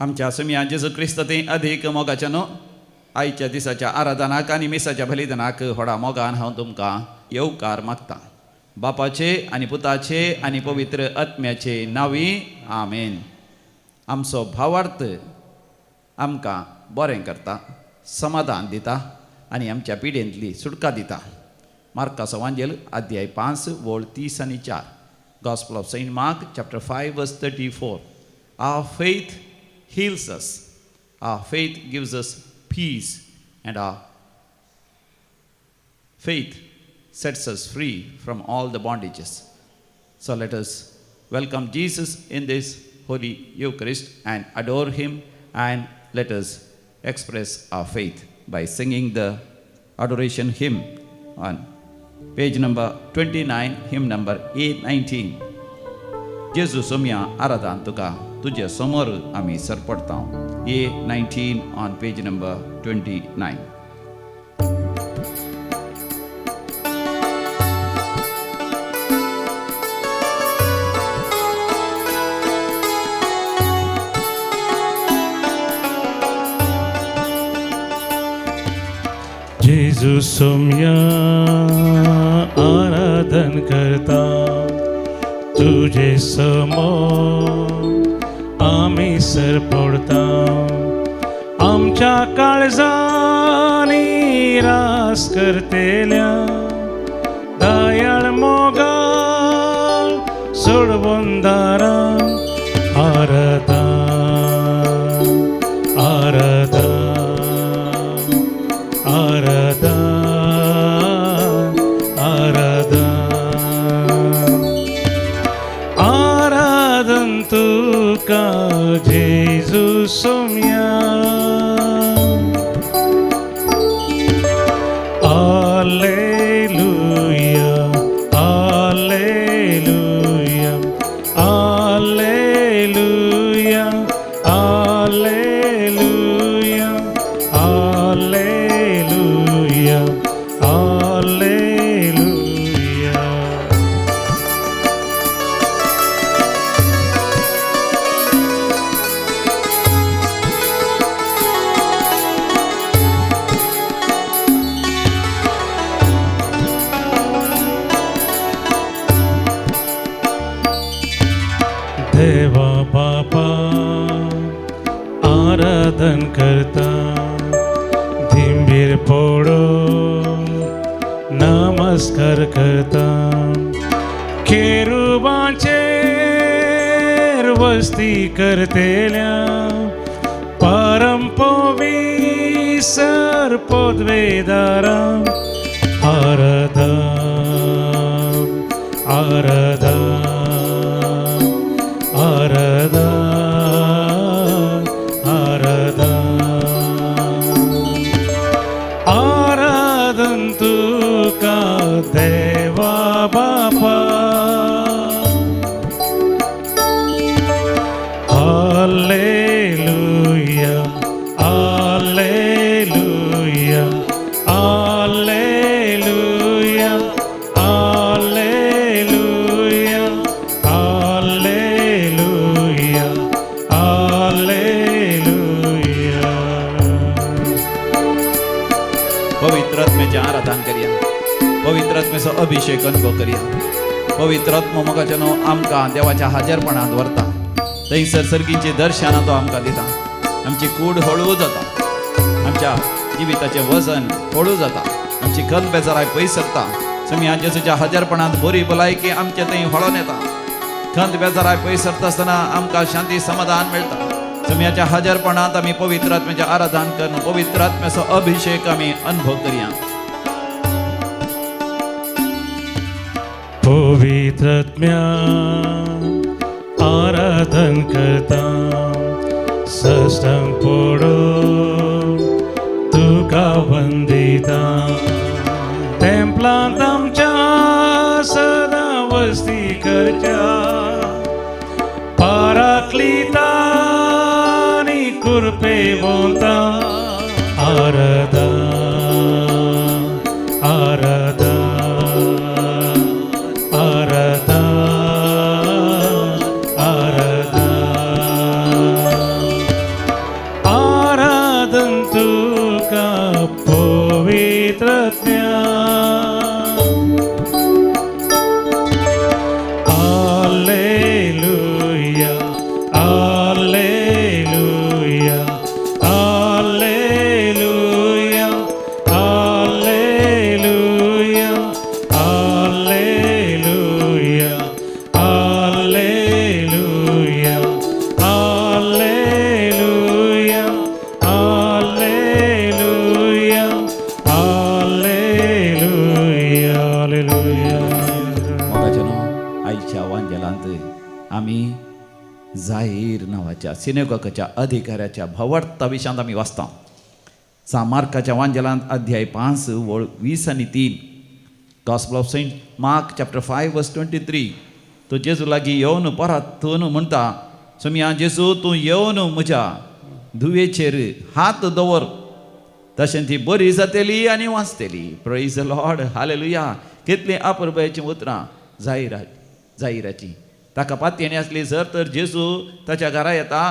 आमच्या सुमिया जेजू क्रिस्त ते अधिक मोगाच्या न्हू आयच्या दिसाच्या आराधनाक आनी मिसाच्या बलिदानाक व्हडा मोगान हांव तुमकां येवकार मागतां. बापाचे आनी पुताचे आनी पवित्र आत्म्याचे नांवी आमेन. आमचो भावार्थ आमकां बरें करता, समाधान दिता आनी आमच्या पिडेंतली सुटका दिता. मार्काचो वांजेल अध्याय 5 वळ 30 आनी 4. Gospel of Saint Mark chapter 5 verse 34. Our faith heals us. Our faith gives us peace, and our faith sets us free from all the bondages. So let us welcome Jesus in this Holy Eucharist and adore Him, and let us express our faith by singing the adoration hymn on page number 29, hymn number 819. जेजू सोम्या आराधन तुका तुझे समोर आमी सरपडता. A19 on page number 29. जेजू सोम्या आराधन करता तुझे समोर आम्ही सरपडता. आमच्या काळजांनी रास करतेल्या दयाळ मोगाळ सोडवंदारा आराधन आराधन आराधन तुका जेजू Saumya. Alleluia, Alleluia, Alleluia, Alleluia, Alleluia, Alleluia. देवा बापा आराधन करता धिंबीर पोडो नमस्कार करता. केरुबांचेर वस्ती करतेल्या परमपवित्र पदवेदारा आराधन आराधन आराधन आराधन आराधन तुका देवा बापा. Alleluia, Alleluia, Alleluia, Alleluia, Alleluia, Alleluia. पवित्र आत्म्याचे आराधन करूया, पवित्र आत्म्याचो अभिषेक अनुभव करूया. पवित्र आत्मो मोगाच्या न्हू आमकां देवाच्या हाजीरपणांत व्हरता. थंयसर सर्गींची दर्शनां तो आमकां दिता. आमची कूड हळू जाता, आमच्या जिविताचें वजन हळू जाता, आमची खंत बेजाराय पयस सरता. सुमिया जेजूच्या हाजीरपणांत बरी भलायकी आमचे थंय हळून येता. खंत बेजाराय पयस सरता आसतना आमकां शांती समाधान मेळटा. सुमियाच्या हाजीरपणांत आमी पवित्र आत्म्याचें आराधन करून पवित्र आत्म्याचो अभिषेक आमी अनुभव करया. पवित्र आत्म्या आराधन करता सष्टांग पडो तुका वंदिता. टेंपलांत आमच्या सदां वस्ती करच्या पाराक्लितांनी कृपेवंता आराधन आराधन आराधन आराधन जाहीर नावाच्या सिनेगॉगाच्या अधिकाऱ्याच्या भवडता विशांत आम्ही वाचता. मार्काच्या वांजलांत अध्याय 5 वळ 20 आणि 3. Gospel of Saint Mark chapter 5 verse 23. तो जेजू लागीं येवन परतून म्हणटा, सोम्या जेजू तूं येवन म्हज्या धुवेचेर हात दवर, तशें ती बरी जातली आनी वाचतली. Praise the lord, hallelujah. कितली अपुरबायेचीं उतरां जाहिराची. ताका पातयेणी आसली जर तर जेजू ताच्या घरा येता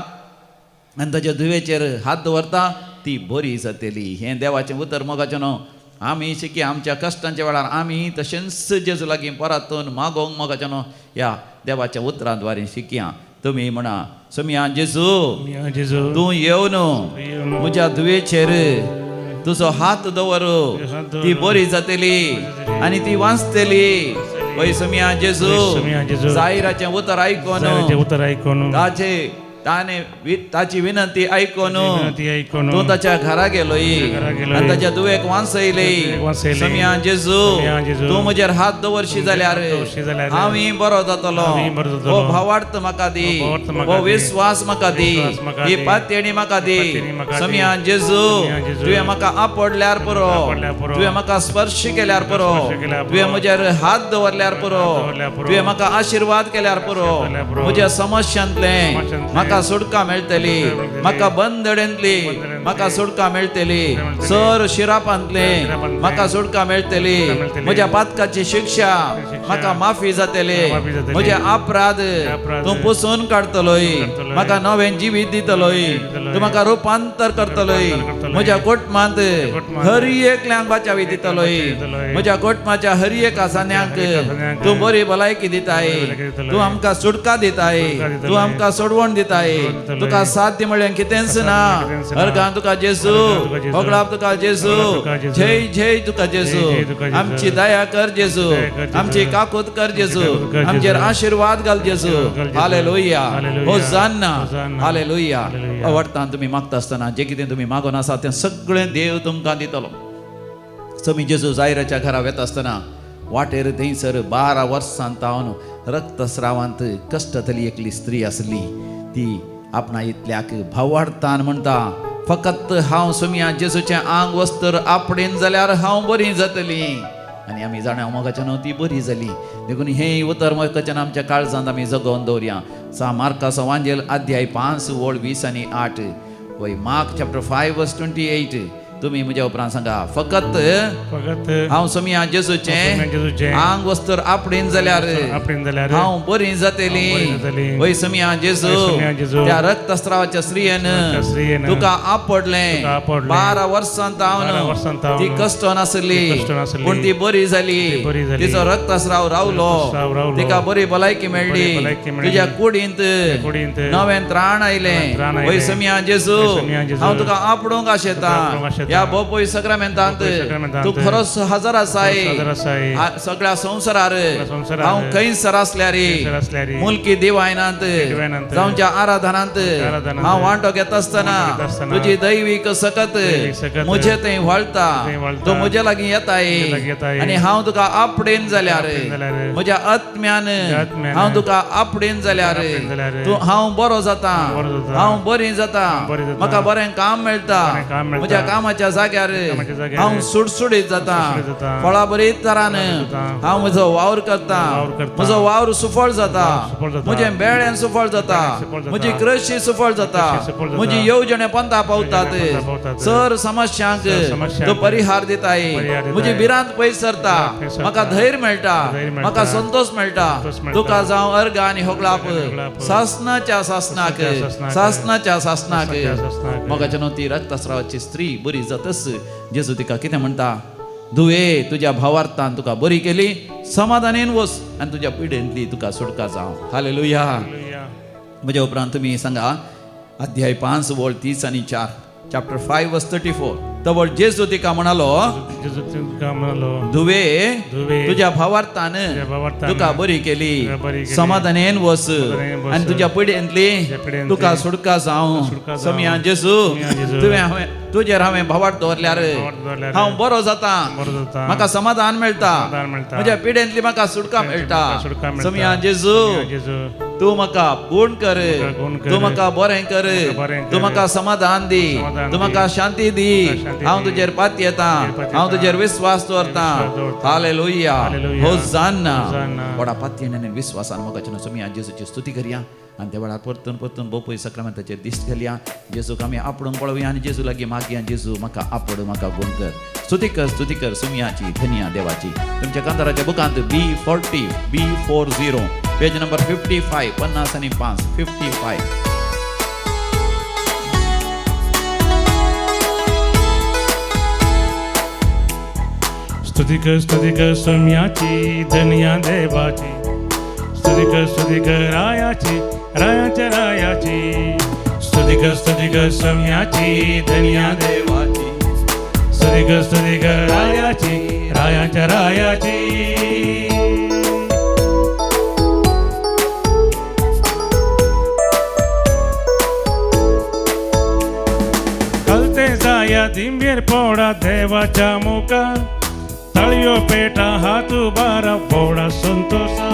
आनी ताच्या धुवेचेर हात दवरता, ती बरी जातली. हें देवाचें उतर मोगाचें न्हू. आमी शिकी आमच्या कश्टांच्या वेळार आमी तशेंच जेजू लागीं परतून मागोंक मोगाचें न्हू. ह्या देवाच्या उतरां द्वारे शिकया. तुमी म्हणा, सोम्या जेजू तूं येवन म्हज्या धुवेचेर तुजो हात दवर, ती बरी जातली आनी ती वाचतली. वय सोम्या जेजू जाहिराचें उतर आयकोन ताची विनंती आयकोन तूं ताच्या घरा गेलोय आनी ताच्या दुवेक वाचयली. सोम्या जेजू तूं म्हजेर हात दवरशी जाल्यार हांव बरो जातलो. हो भावार्थ म्हाका दी, हो विश्वास म्हाका दी, ही पातयेणी म्हाका दी. सोम्या जेजू तुवें म्हाका आपडल्यार पुरो, तुवें म्हाका स्पर्श केल्यार पुरो, तुवें म्हजेर हात दवरल्यार पुरो, तुवें म्हाका आशिर्वाद केल्यार पुरो. म्हज्या समस्यांतले म्हाका सुटका मेळटली, म्हाका बंदडेंतली म्हाका सुटका मेळटली, सर शिरापांतले म्हाका सुटका मेळटली. म्हज्या पातकाची शिक्षा म्हाका माफी जातली. म्हजे अपराध तूं पुसून काडतलोय, म्हाका नवें जिवीत दितलोय, तूं म्हाका रुपांतर करतलोय. म्हज्या कुटुंबांत हर एकल्यांक बाचावी दितलोय. म्हज्या कुटुंबाच्या हर एक आसान्यांक तूं बरी भलायकी दिताय, तूं आमकां सुटका दिताय, तूं आमकां सोडवण दिताय. तुका साध्य म्हळ्यार कितेंच ना. अर्गां तुका जेजू, होगळाप तुका जेजू, जय जय तुका जेजू. आमची दया कर जेजू, आमची काकूत कर जेजू, आमचेर आशिर्वाद घाल जेजू. Hallelujah, होसाना, hallelujah. आवडटान तुमी मागता आसतना जे कितें तुमी मागून आसा तें सगळें देव तुमकां दितलो. तुमी जेजू जायराच्या घरा वेता आसतना वाटेर थंयसर 12 वर्सां तावन रक्तस्रावांत कश्टतली एकली स्त्री आसली. ती आपणा इतल्याक भावार्थान म्हणटा, फकत हांव सोम्या जेजूचें आंग वस्तर आपडेन जाल्यार हांव बरी जातली. आनी आमी जाणा मोगाच्या न्हू ती बरी जाली. देखून हें उतर मोगाच्यान आमच्या काळजांत आमी जगोवन दवरया. मार्काचो वांजेल अध्याय 5 वळ 20 आणि 8. वय मार्क चॅप्टर 5 वर्स 28. तुमी म्हज्या उपरांत सांगा, फकत हांव सोम्या जेजूचें आंग वस्तर आपडेन जाल्यार हांव बरी जातली. वय सोम्या जेजू त्या रक्तस्रावाच्या स्त्रियेन तुका आपडलें. 12 वर्सां तावन ती कश्टन आसली पूण ती बरी जाली. तिचो रक्तस्राव रावलो, तिका बरी भलायकी मेळ्ळी. तुज्या कुडींत नवें त्राण आयलें. वय सोम्या जेजू हांव तुका आपडूंक आशेता. या बोपोय सक्रमेंतांत तूं खरोच हजर आसाय. सगळ्या संवसारार हांव खंयसर आसल्यार मुल्की दिवायनांत जावच्या आराधनांत हांव वांटो घेता आसतना तुजी दैवीक सकत म्हजे थंय व्हळटा. तूं म्हजे लागीं येताय आनी हांव तुका आपडेन जाल्यार, म्हज्या आत्म्यान हांव तुका आपडेन जाल्यार हांव बरो जाता, हांव बरी जाता. म्हाका बरें काम मेळटा. म्हज्या कामाच्या जाग्यार हांव सुटसुडीत जाता. फळां बरी तरान हांव म्हजो वावर करता. म्हजो वावर सुफळ जाता. म्हजें बेळें सुफळ जाता. म्हजी कृशी सुफळ जाता. म्हजी येवजणे पंथा पावतात. सर समस्यांक तो परिहार दिताय. म्हजी भिरांत पयस सरता. म्हाका धैर्य मेळटा, म्हाका संतोष मेळटा. तुका जावं अर्ग आनी होगळाप सासनाच्या सासनाक, सासनाच्या सासनाक. मोगाच्या न्हू ती रक्तस्रावाची स्त्री बरी जातस जेजू तिका कितें म्हणटा, धुवे तुज्या भावार्थान तुका बरी केली, समाधानेन वच आनी तुज्या पिडेंतली तुका सुटका जावं. हालेलुया. म्हज्या उपरांत तुमी सांगा अध्याय 5 वळ 30 आणि 4. चॅप्टर 5 वर्स 34. तवळ जेजू तिका म्हणालो, धुवे तुज्या भावार्थान तुका बरी केली, समाधानेन वच आनी तुज्या पिडेंतली तुका सुटका जावं. सोम्या जेजू तुजेर हांवें भावार्थ दवरल्यार हांव बरो जाता. म्हाका समाधान मेळटा. म्हज्या पिडेंतली म्हाका सुटका मेळटा. सोम्या जेजू तू म्हाका गुण कर, गुण कर. तू म्हाका बरें कर, बरें कर. तू म्हाका समाधान दी, समाधान तू दी. म्हाका शांती दी. शांती हांव दी. तुजेर पात येता, पातयेता. हांव तुजेर विश्वास दवरता. विश्वास दवरता. Hallelujah, hallelujah. होसाना. होसाना. व्हडा पातयेन आनी विश्वासान मोगाच्यान तुमी आज जेजूची स्तुती करया आनी त्या वेळार परतून परतून बोपय सक्रामेंताचेर दिश्ट घालया. जेजूक आमी आपणूक पळोवया आनी जेजू लागीं मागया, जेजू म्हाका आपड, म्हाका गुण कर. स्तुती कर सुमयाची, धन्या देवाची. तुमच्या कांताराच्या बुकांत B40 B40 पेज नंबर 55 50 55. स्तुती कर सोम्याची, धन्या देवाची. स्तुती कर रायाची, रायाच्या रायाची. स्तुती कर सोम्याची, धन्या देवाची. स्तुती कर रायाची, रायाच्या रायाची. कळते जाया दिंबेर पोडा देवाच्या मुखार. तळयो पेटा हात बारा फोडा संतोषा.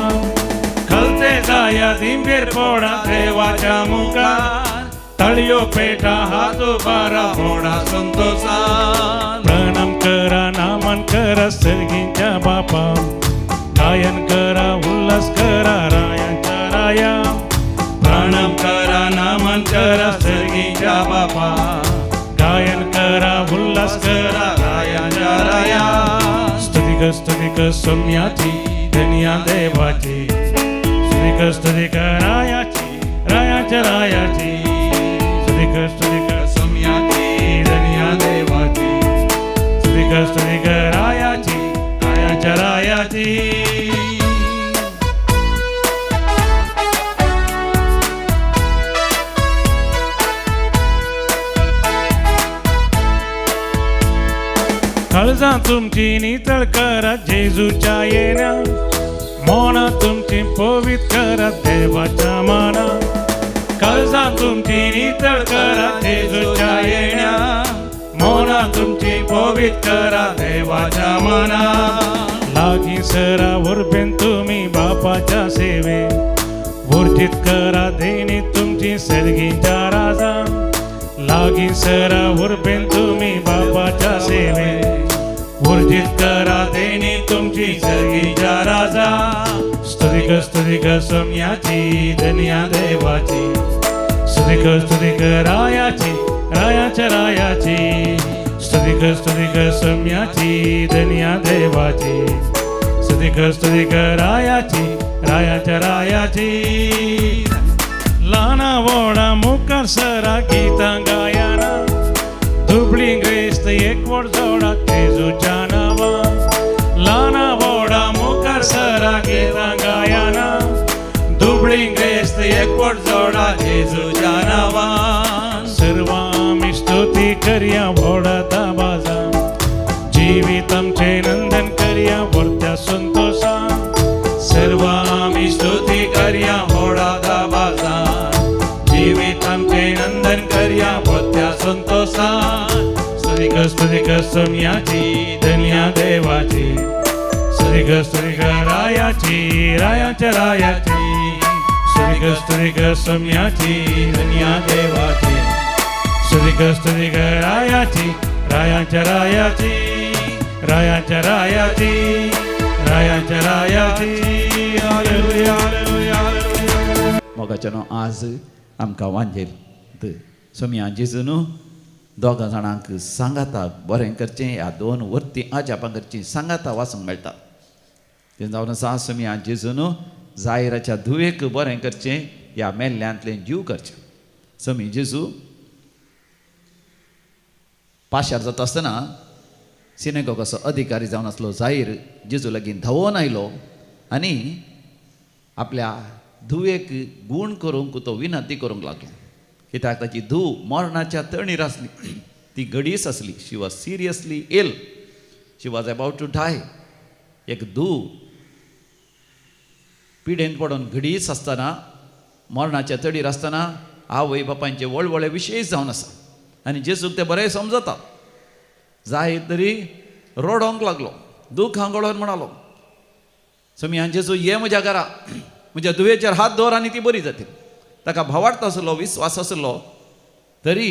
कळते जाया दिंबेर पोडा देवाच्या मुखार. तळयो पेटा हात बारा फोडा संतोषा. प्रणाम करा, नामन करा सर्गींच्या बापा. गायन करा, उल्हास करा रायांच्या राया. प्रणाम करा, नामन करा सर्गींच्या बापा. गायन करा, उल्हास करा रायांच्या राया. स्तुती कर सोम्याची, धन्या देवाची. स्तुती कर रायाची, रायाच्या रायाची. स्तुती कर सोम्याची, धन्या देवाची. स्तुती कर रायाची, रायाच्या रायाची. काळजा तुमची नितळ करा जेजूच्या येण्या. मोना तुमची पवित्र करा देवाच्या माना. काळजा तुमची नितळ करा जेजूच्या येण्या. मोना तुमची पवित्र करा देवाच्या माना. लागी सरा उरबेन तुम्ही बापाच्या सेवे. वर्जित करा देणी तुमची सर्गीच्या राजा. लागी सरा उरबेन तुम्ही बापाच्या सेवे. वर्जित करा देणी तुमची सर्गीच्या राजा. स्तुती कर सोम्याची, धन्या देवाची. स्तुती कर रायाची, रायाच्या रायाची. स्तुती कर सोम्याची, धन्या देवाची. स्तुती कर रायाची, रायाच्या रायाची. लाना वोडा मुखार सरा गीता गायना. दुबळी ग्रेस्त एकवट जोडा जेजूच्या नावा. लाना वोडा मुखार सरा गीता गायना. दुबळी ग्रेस्त एकवट जोडा जेजूच्या नावा. सर्व आम्ही स्तुती करया वोडा दाबाजा. जीवितमचे नंदन करया वर्त्या संतोषा. सर्व आम्ही स्तुती करया वोडा दाबाजा. जीवितमचे नंदन करया वर्त्या संतोषा. स्तुती कर सोम्याची, धन्या देवाची. स्तुती कर रायाची, रायाच्या रायाची. स्तुती कर सोम्याची, धन्या देवाची. स्तुती कर रायाची, रायाच्या रायाची. रायाच्या रायाची, रायाच्या रायाची. Hallelujah, hallelujah, hallelujah. मोगाच्यानो आज आमकां वांजेल सोम्या जेजून दोगा जाणांक सांगाता बरें करचें. ह्या 2 वर्ती आजापां करची सांगाता वाचूंक मेळटा. तें जावन आसा सोम्या जेजून जायराच्या धुवेक बरें करचें, ह्या मेल्ल्यांतलें जीव करचें. सोमी जेजू पाशार जाता आसतना सिनेगॉगाचो अधिकारी जावन आसलो जायर जेजू लागीं धांवून आयलो आनी आपल्या धुवेक गूण करूंक तो विनंती करूंक लागलो. कित्याक ताची धूव मरणाच्या तळणीर आसली. ती गडीस आसली. She was seriously ill. She was about to die. एक धूव पिडेन पडून घडीच आसतना, मरणाच्या तळीर आसतना आवय बापायचे व्हडले विशेश जावन आसा. आनी जेजूक ते बरें समजता. जाय तरी रडोंक लागलो, दूख हांगोळोन म्हणालो, सोमी जेजू ये म्हज्या घरा. म्हणजे दुयेचेर हात दवर आनी ती बरी जातली. ताका भावार्थ आसलो, विस्वास आसलो, तरी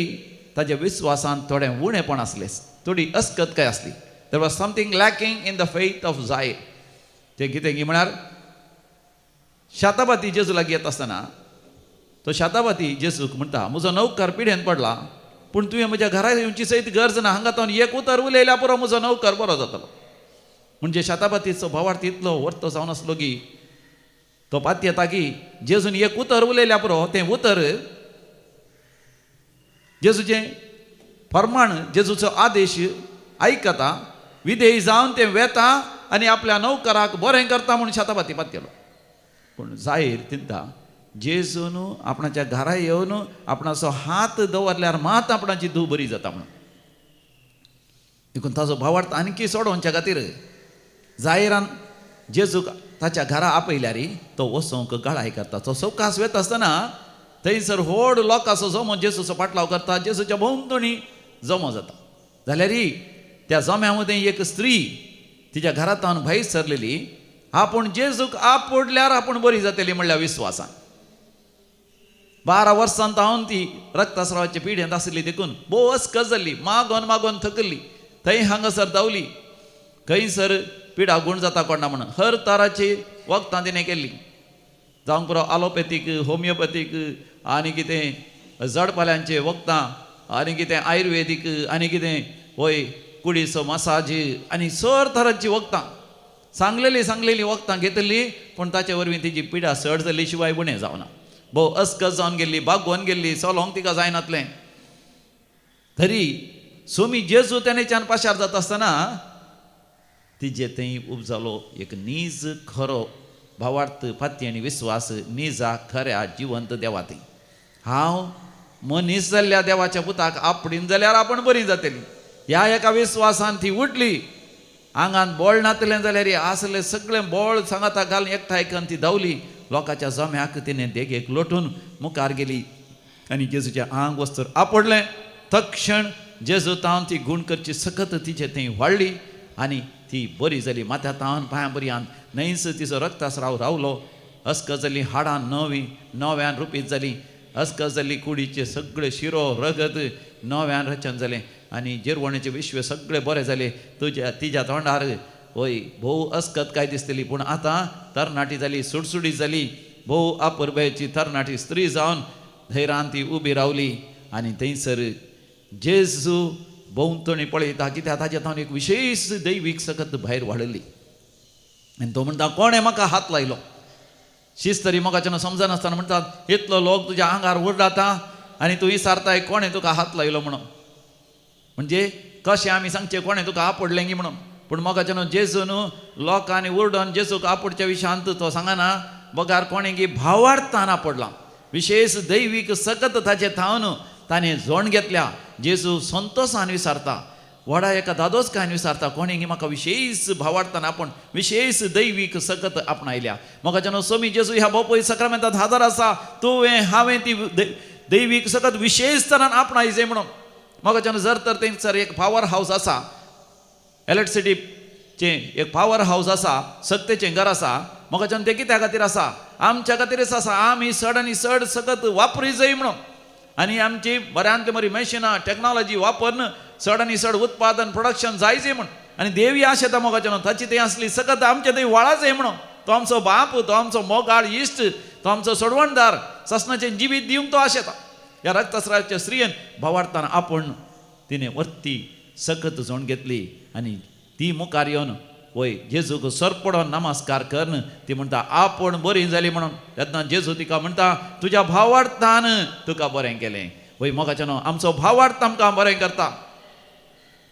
ताच्या विस्वासान थोडें उणेपण आसलें, थोडी अस्कतकाय आसली. There was something lacking in the faith of जायर. ते कितें की म्हळ्यार शाताबाती जेजू लागीं येता आसतना तो शाताबाती जेजूक म्हणटा, म्हजो नौकर पिडेन पडला, पूण तुवें म्हज्या घरा येवची सयत गरज ना, हांगा तो एक उतर उलयल्या पुरो म्हजो नौकर बरो जातलो. म्हणजे शाताबातीचो भावार्थ इतलो वर्थ जावन आसलो की तो पाती येता की जेजून एक उतर उलयल्या पुरो तें उतर जेजूचें फर्माण, जेजूचो आदेश आयकता, विधेय जावन तें वेता आनी आपल्या नौकराक बरें करता म्हणून शाताबाती पातयलो. पूण जायर चिंता जेजून आपणाच्या घरा येवन आपणाचो हात दवरल्यार मात आपणाची धूव बरी जाता म्हणून. देखून ताचो भावार्थ आणखी सोडोवच्या खातीर जायरान जेजूक ताच्या घरा आपयल्यार तो वसोंक गळाय करता. तो सवकास वेता आसतना थंयसर व्हड लोकांचो जमो जेजूचो पाटलाव करता, जेजूच्या भोंवतणी जमो जाता. जाल्यार त्या जम्या मदें एक स्त्री तिच्या घरांतल्यान भायर सरलेली, आपूण जेजूक आपडल्यार आपूण बरी जातली म्हणल्या विस्वासान. 12 वर्सांत हांव ती रक्तस्रावाच्या पिडेंत आसली, देखून भोव अस्कत जाल्ली, मागोन मागोन थकल्ली, थंय हांगासर धांवली, खंयसर पिडा गुण जाता कोणा म्हणून हर तराची वखदां तिणें केल्ली. जावंक पुरो आलोपॅथीक, होमिओपॅथीक आनी कितें जडपाल्यांचे वखदां आनी कितें आयुर्वेदीक आनी कितें वय कुडीचो मसाज आनी सर तरांची वखदां सांगलेली वखदां घेतली, पूण ताचे वरवीं तिची पिडा चड जाल्ली शिवाय उणें जावना. भोव अस्कत जावन गेल्ली, बागोवन गेल्ली, चलोंक तिका जायनातलें. तरी सोमी जेजू तेनेच्यान पाशार जाता आसतना तिजे थंय उपजालो एक नीज खरो भावार्थ, पाती आनी विस्वास निजा खऱ्या जिवंत देवाती. हांव मनीस जाल्ल्या देवाच्या पुताक आपडीन जाल्यार आपूण बरी जातली. ह्या एका विस्वासान ती उठली. आंगान बोळ नातलें जाल्यार आसलें सगळें बोळ सांगाता घालून एकठांय करून ती धांवली. लोकांच्या जम्याक तिणें देगेक लोटून मुखार गेली आनी जेजूचें आंग वस्तर आपडलें. तक्षण जेजू तावन ती गुण करची सकत तिचे थंय वाडली आनी ती बरी जाली. माथ्या तावन पांयां बरी आन न्हयस तिचो रक्तस्राव रावलो. अस्कत जाली, हाडां नव्यान रुपीत जाली. अस्कत जाली, कुडीचे सगळे शिरो रगत नव्यान रचन जालें आनी जेरवणेचे विश्व सगळे बरें जाले. तिच्या तोंडार वय भोव अस्कत काय दिसतली, पूण आतां तरणाटी जाली, सुडसुडीत जाली. भोव अपुरबेची तरणाटी स्त्री जावन धैर्यान ती उबी रावली आनी थंयसर जेजू भोंवतणी पळयता, कित्याक ताच्या तावन एक विशेश दैवीक सकत भायर वाडली. आनी तो म्हणटा, कोणें म्हाका हात लायलो? शिस्तरी मोगाच्यान समजनासतना म्हणटात, इतलो लोक तुज्या आंगार उरडाता आनी तूं विचारताय कोणें तुका हात लायलो म्हणून. म्हणजे कशें आमी सांगचें कोणें तुका आपडलें गी म्हणून. पूण मोगाच्यान जेजून लोकांनी उरडोन जेजूक आपडच्या विशयांत तो सांगना, बगार कोणें गी भावार्थान आपडलां. विशेष दैवीक सकत ताचे थावन ताणें जोड घेतल्या. जेजू संतोशान विचारता, व्हडा एका दादोसकान विचारता, कोणें गी म्हाका विशेष भावार्थान आपूण विशेष दैवीक सकत आपणायल्या. मोगाच्यान सोमी जेजू ह्या बोपय सक्रामेंतांत हाजर आसा. तुवें हांवें ती दैवीक सकत विशेष तरान आपणायचें म्हणून. मोगाच्यान जर तर थंयसर एक पावर हावस आसा, इलेक्ट्रिसिटीचें एक पावर हावस आसा, सक्तेचें घर आसा, मोगाच्यान तें कित्या खातीर आसा? आमच्या खातीरच आसा. आमी चड आनी चड सकत वापरूं जाय म्हणून. आनी आमची बऱ्यांतली बरी मशिनां टॅक्नॉलॉजी वापरून चड आनी चड उत्पादन प्रोडक्शन जायचें म्हण. आनी देवी आशेता मोगाच्यान ताची थंय आसली सकत आमच्या थंय वळा जाय म्हणून. तो आमचो बाप, तो आमचो मोगाळ इश्ट, तो आमचो सोडवणदार, ससनाचें जिवीत दिवंक तो आशेता. ह्या रक्तस्रावाच्या स्त्रियेन भावार्थान आपूण तिणें वर्ती सकत जोड घेतली आनी ती मुखार येवन वय जेजूक सरपडोन नमस्कार करन ती म्हणटा, आपूण बरी जाली म्हणून. तेन्ना जेजू तिका म्हणटा, तुज्या भावार्थान तुका बरें केलें. वय मोगाच्यान आमचो भावार्थ आमकां बरें करता.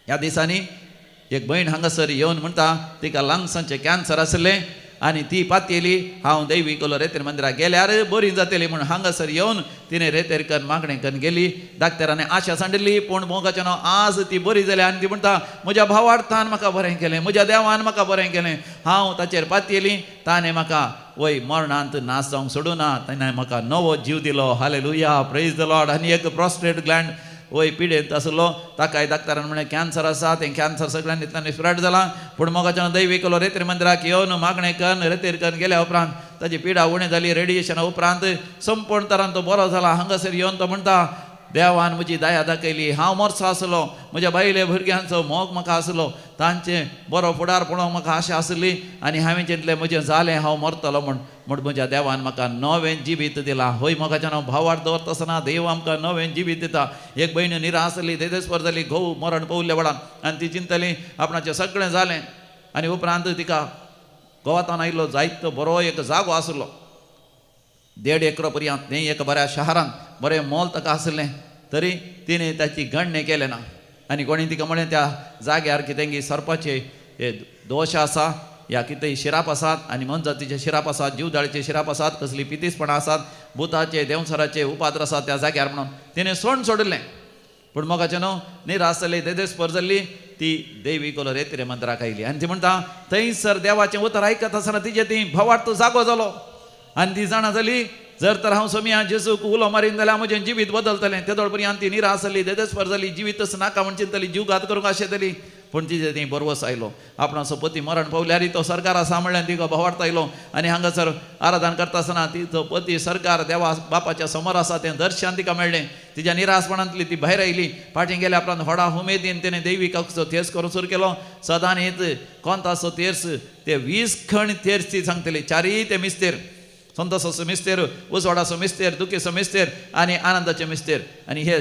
ह्या दिसांनी एक भयण हांगासर येवन म्हणटा, तिका लंग्साचें कॅन्सर आसलें आनी ती पातयेली, हांव दैवीकोलो रेतेर मंदिराक गेल्यार बरी जातली म्हणून हांगासर येवन तिणें रेतेर करून मागणें करून गेली. डाक्टरांनी आशा सांडली, पूण मोगाच्यान आज ती बरी जाली आनी ती म्हणटा, म्हज्या भावार्थान म्हाका बरें केलें, म्हज्या देवान म्हाका बरें केलें. हांव ताचेर पातयेली, ताणें म्हाका वय मरणांत नाश जावंक सोडूना, ताणें म्हाका नवो जीव दिलो. Hallelujah, praise the Lord. आनी एक प्रोस्टेट ग्लँड वय पिडेंत आसलो, ताकाय डाक्टरान म्हळें कॅन्सर आसा, तें कॅन्सर सगळ्यांनी स्प्रेड जालां. पूण मोगाच्यान दैवीकोलो रेतेर मंदिराक येवन मागणें करून रेतेर करून गेल्या उपरांत ताची पिडा उणी जाली. रेडिएशना उपरांत संपूर्ण तरान तो बरो जाला. हांगासर येवन तो म्हणटा देवान म्हजी दया दाखयली. हांव मरचो आसलो, म्हज्या बायले भुरग्यांचो मोग म्हाका आसलो, तांचे बरो फुडार पळोवंक म्हाका आशा आसली आनी हांवें चिंतलें म्हजें जालें, हांव मरतलो म्हूण म्हज्या देवान म्हाका नवें जिवीत दिलां. होय मोगाच्यान भावार्थ दवरता आसतना देव आमकां नवें जिवीत दिता. एक भयण निरा आसली, तेदेस्पर जाली, घोव मरण पवल्ल्या वेळार आनी ती चिंतली आपणाचें सगळें जालें. आनी उपरांत तिका गोवातान आयिल्लो जायतो बरो एक जागो आसलो 1.5 एकर पर्यंत. न्ही एका बऱ्या शहरांत बरें मोल ताका आसलें, तरी तिणें ताची गणने केलें ना. आनी कोणी तिका म्हळें त्या जाग्यार कितेंगी सरपाचे हे दोश आसा या कितेंय शिराप आसात आनी मनजातीचे शिराप आसात, जीवदाळीचे शिराप आसात, कसली पितीसपणां आसात, भुताचे देवसराचे उपाद्र आसात त्या जाग्यार म्हणून तिणें सोण सोडलें. पूण मोगाचें न्हू न्हीर आसतली तेदेस्पर जाल्ली ती देवी कोलो रेत्रे मंदिराक आयली आनी ती म्हणटा थंयसर देवाचें उतर आयकत आसतना तिजे ती भवार्थ जागो जालो. आनी ती जाणा जाली जर तर हांव सोमिया जेजूक उलो मारीन जाल्यार म्हजें जिवीत बदलतलें. तेदोळ पर्यंत ती निरा आसली, तेदेस्पर जाली, जिवीतच नाका म्हण चिंतली, जीव घात करूंक आशेतली. पूण तिजे ती बरवस आयलो. आपणाचो पती मरण पावल्यार तो सरकार आसा म्हणल्यार तिका भवार्थ आयलो. आनी हांगासर आराधन करता आसतना तिचो पती सरकार देवा बापाच्या समोर आसा तें दर्शन तिका मेळ्ळें. तिच्या निरासपणांतली ती भायर आयली. फाटीं गेल्या उपरांत व्हडा उमेदीन तेणें दैविकाचो तेर्स करूं सुरू केलो. सदां न्हीत कोंताचो तेर्स ते 20 खण तेर्स ती सांगतली. चारीय ते मिस्तेर, संतोसाचो मिस्तेर, उजवाडाचो मिस्तेर, दुखेचो मिस्तेर आनी आनंदाचें मिस्तेर. आनी हे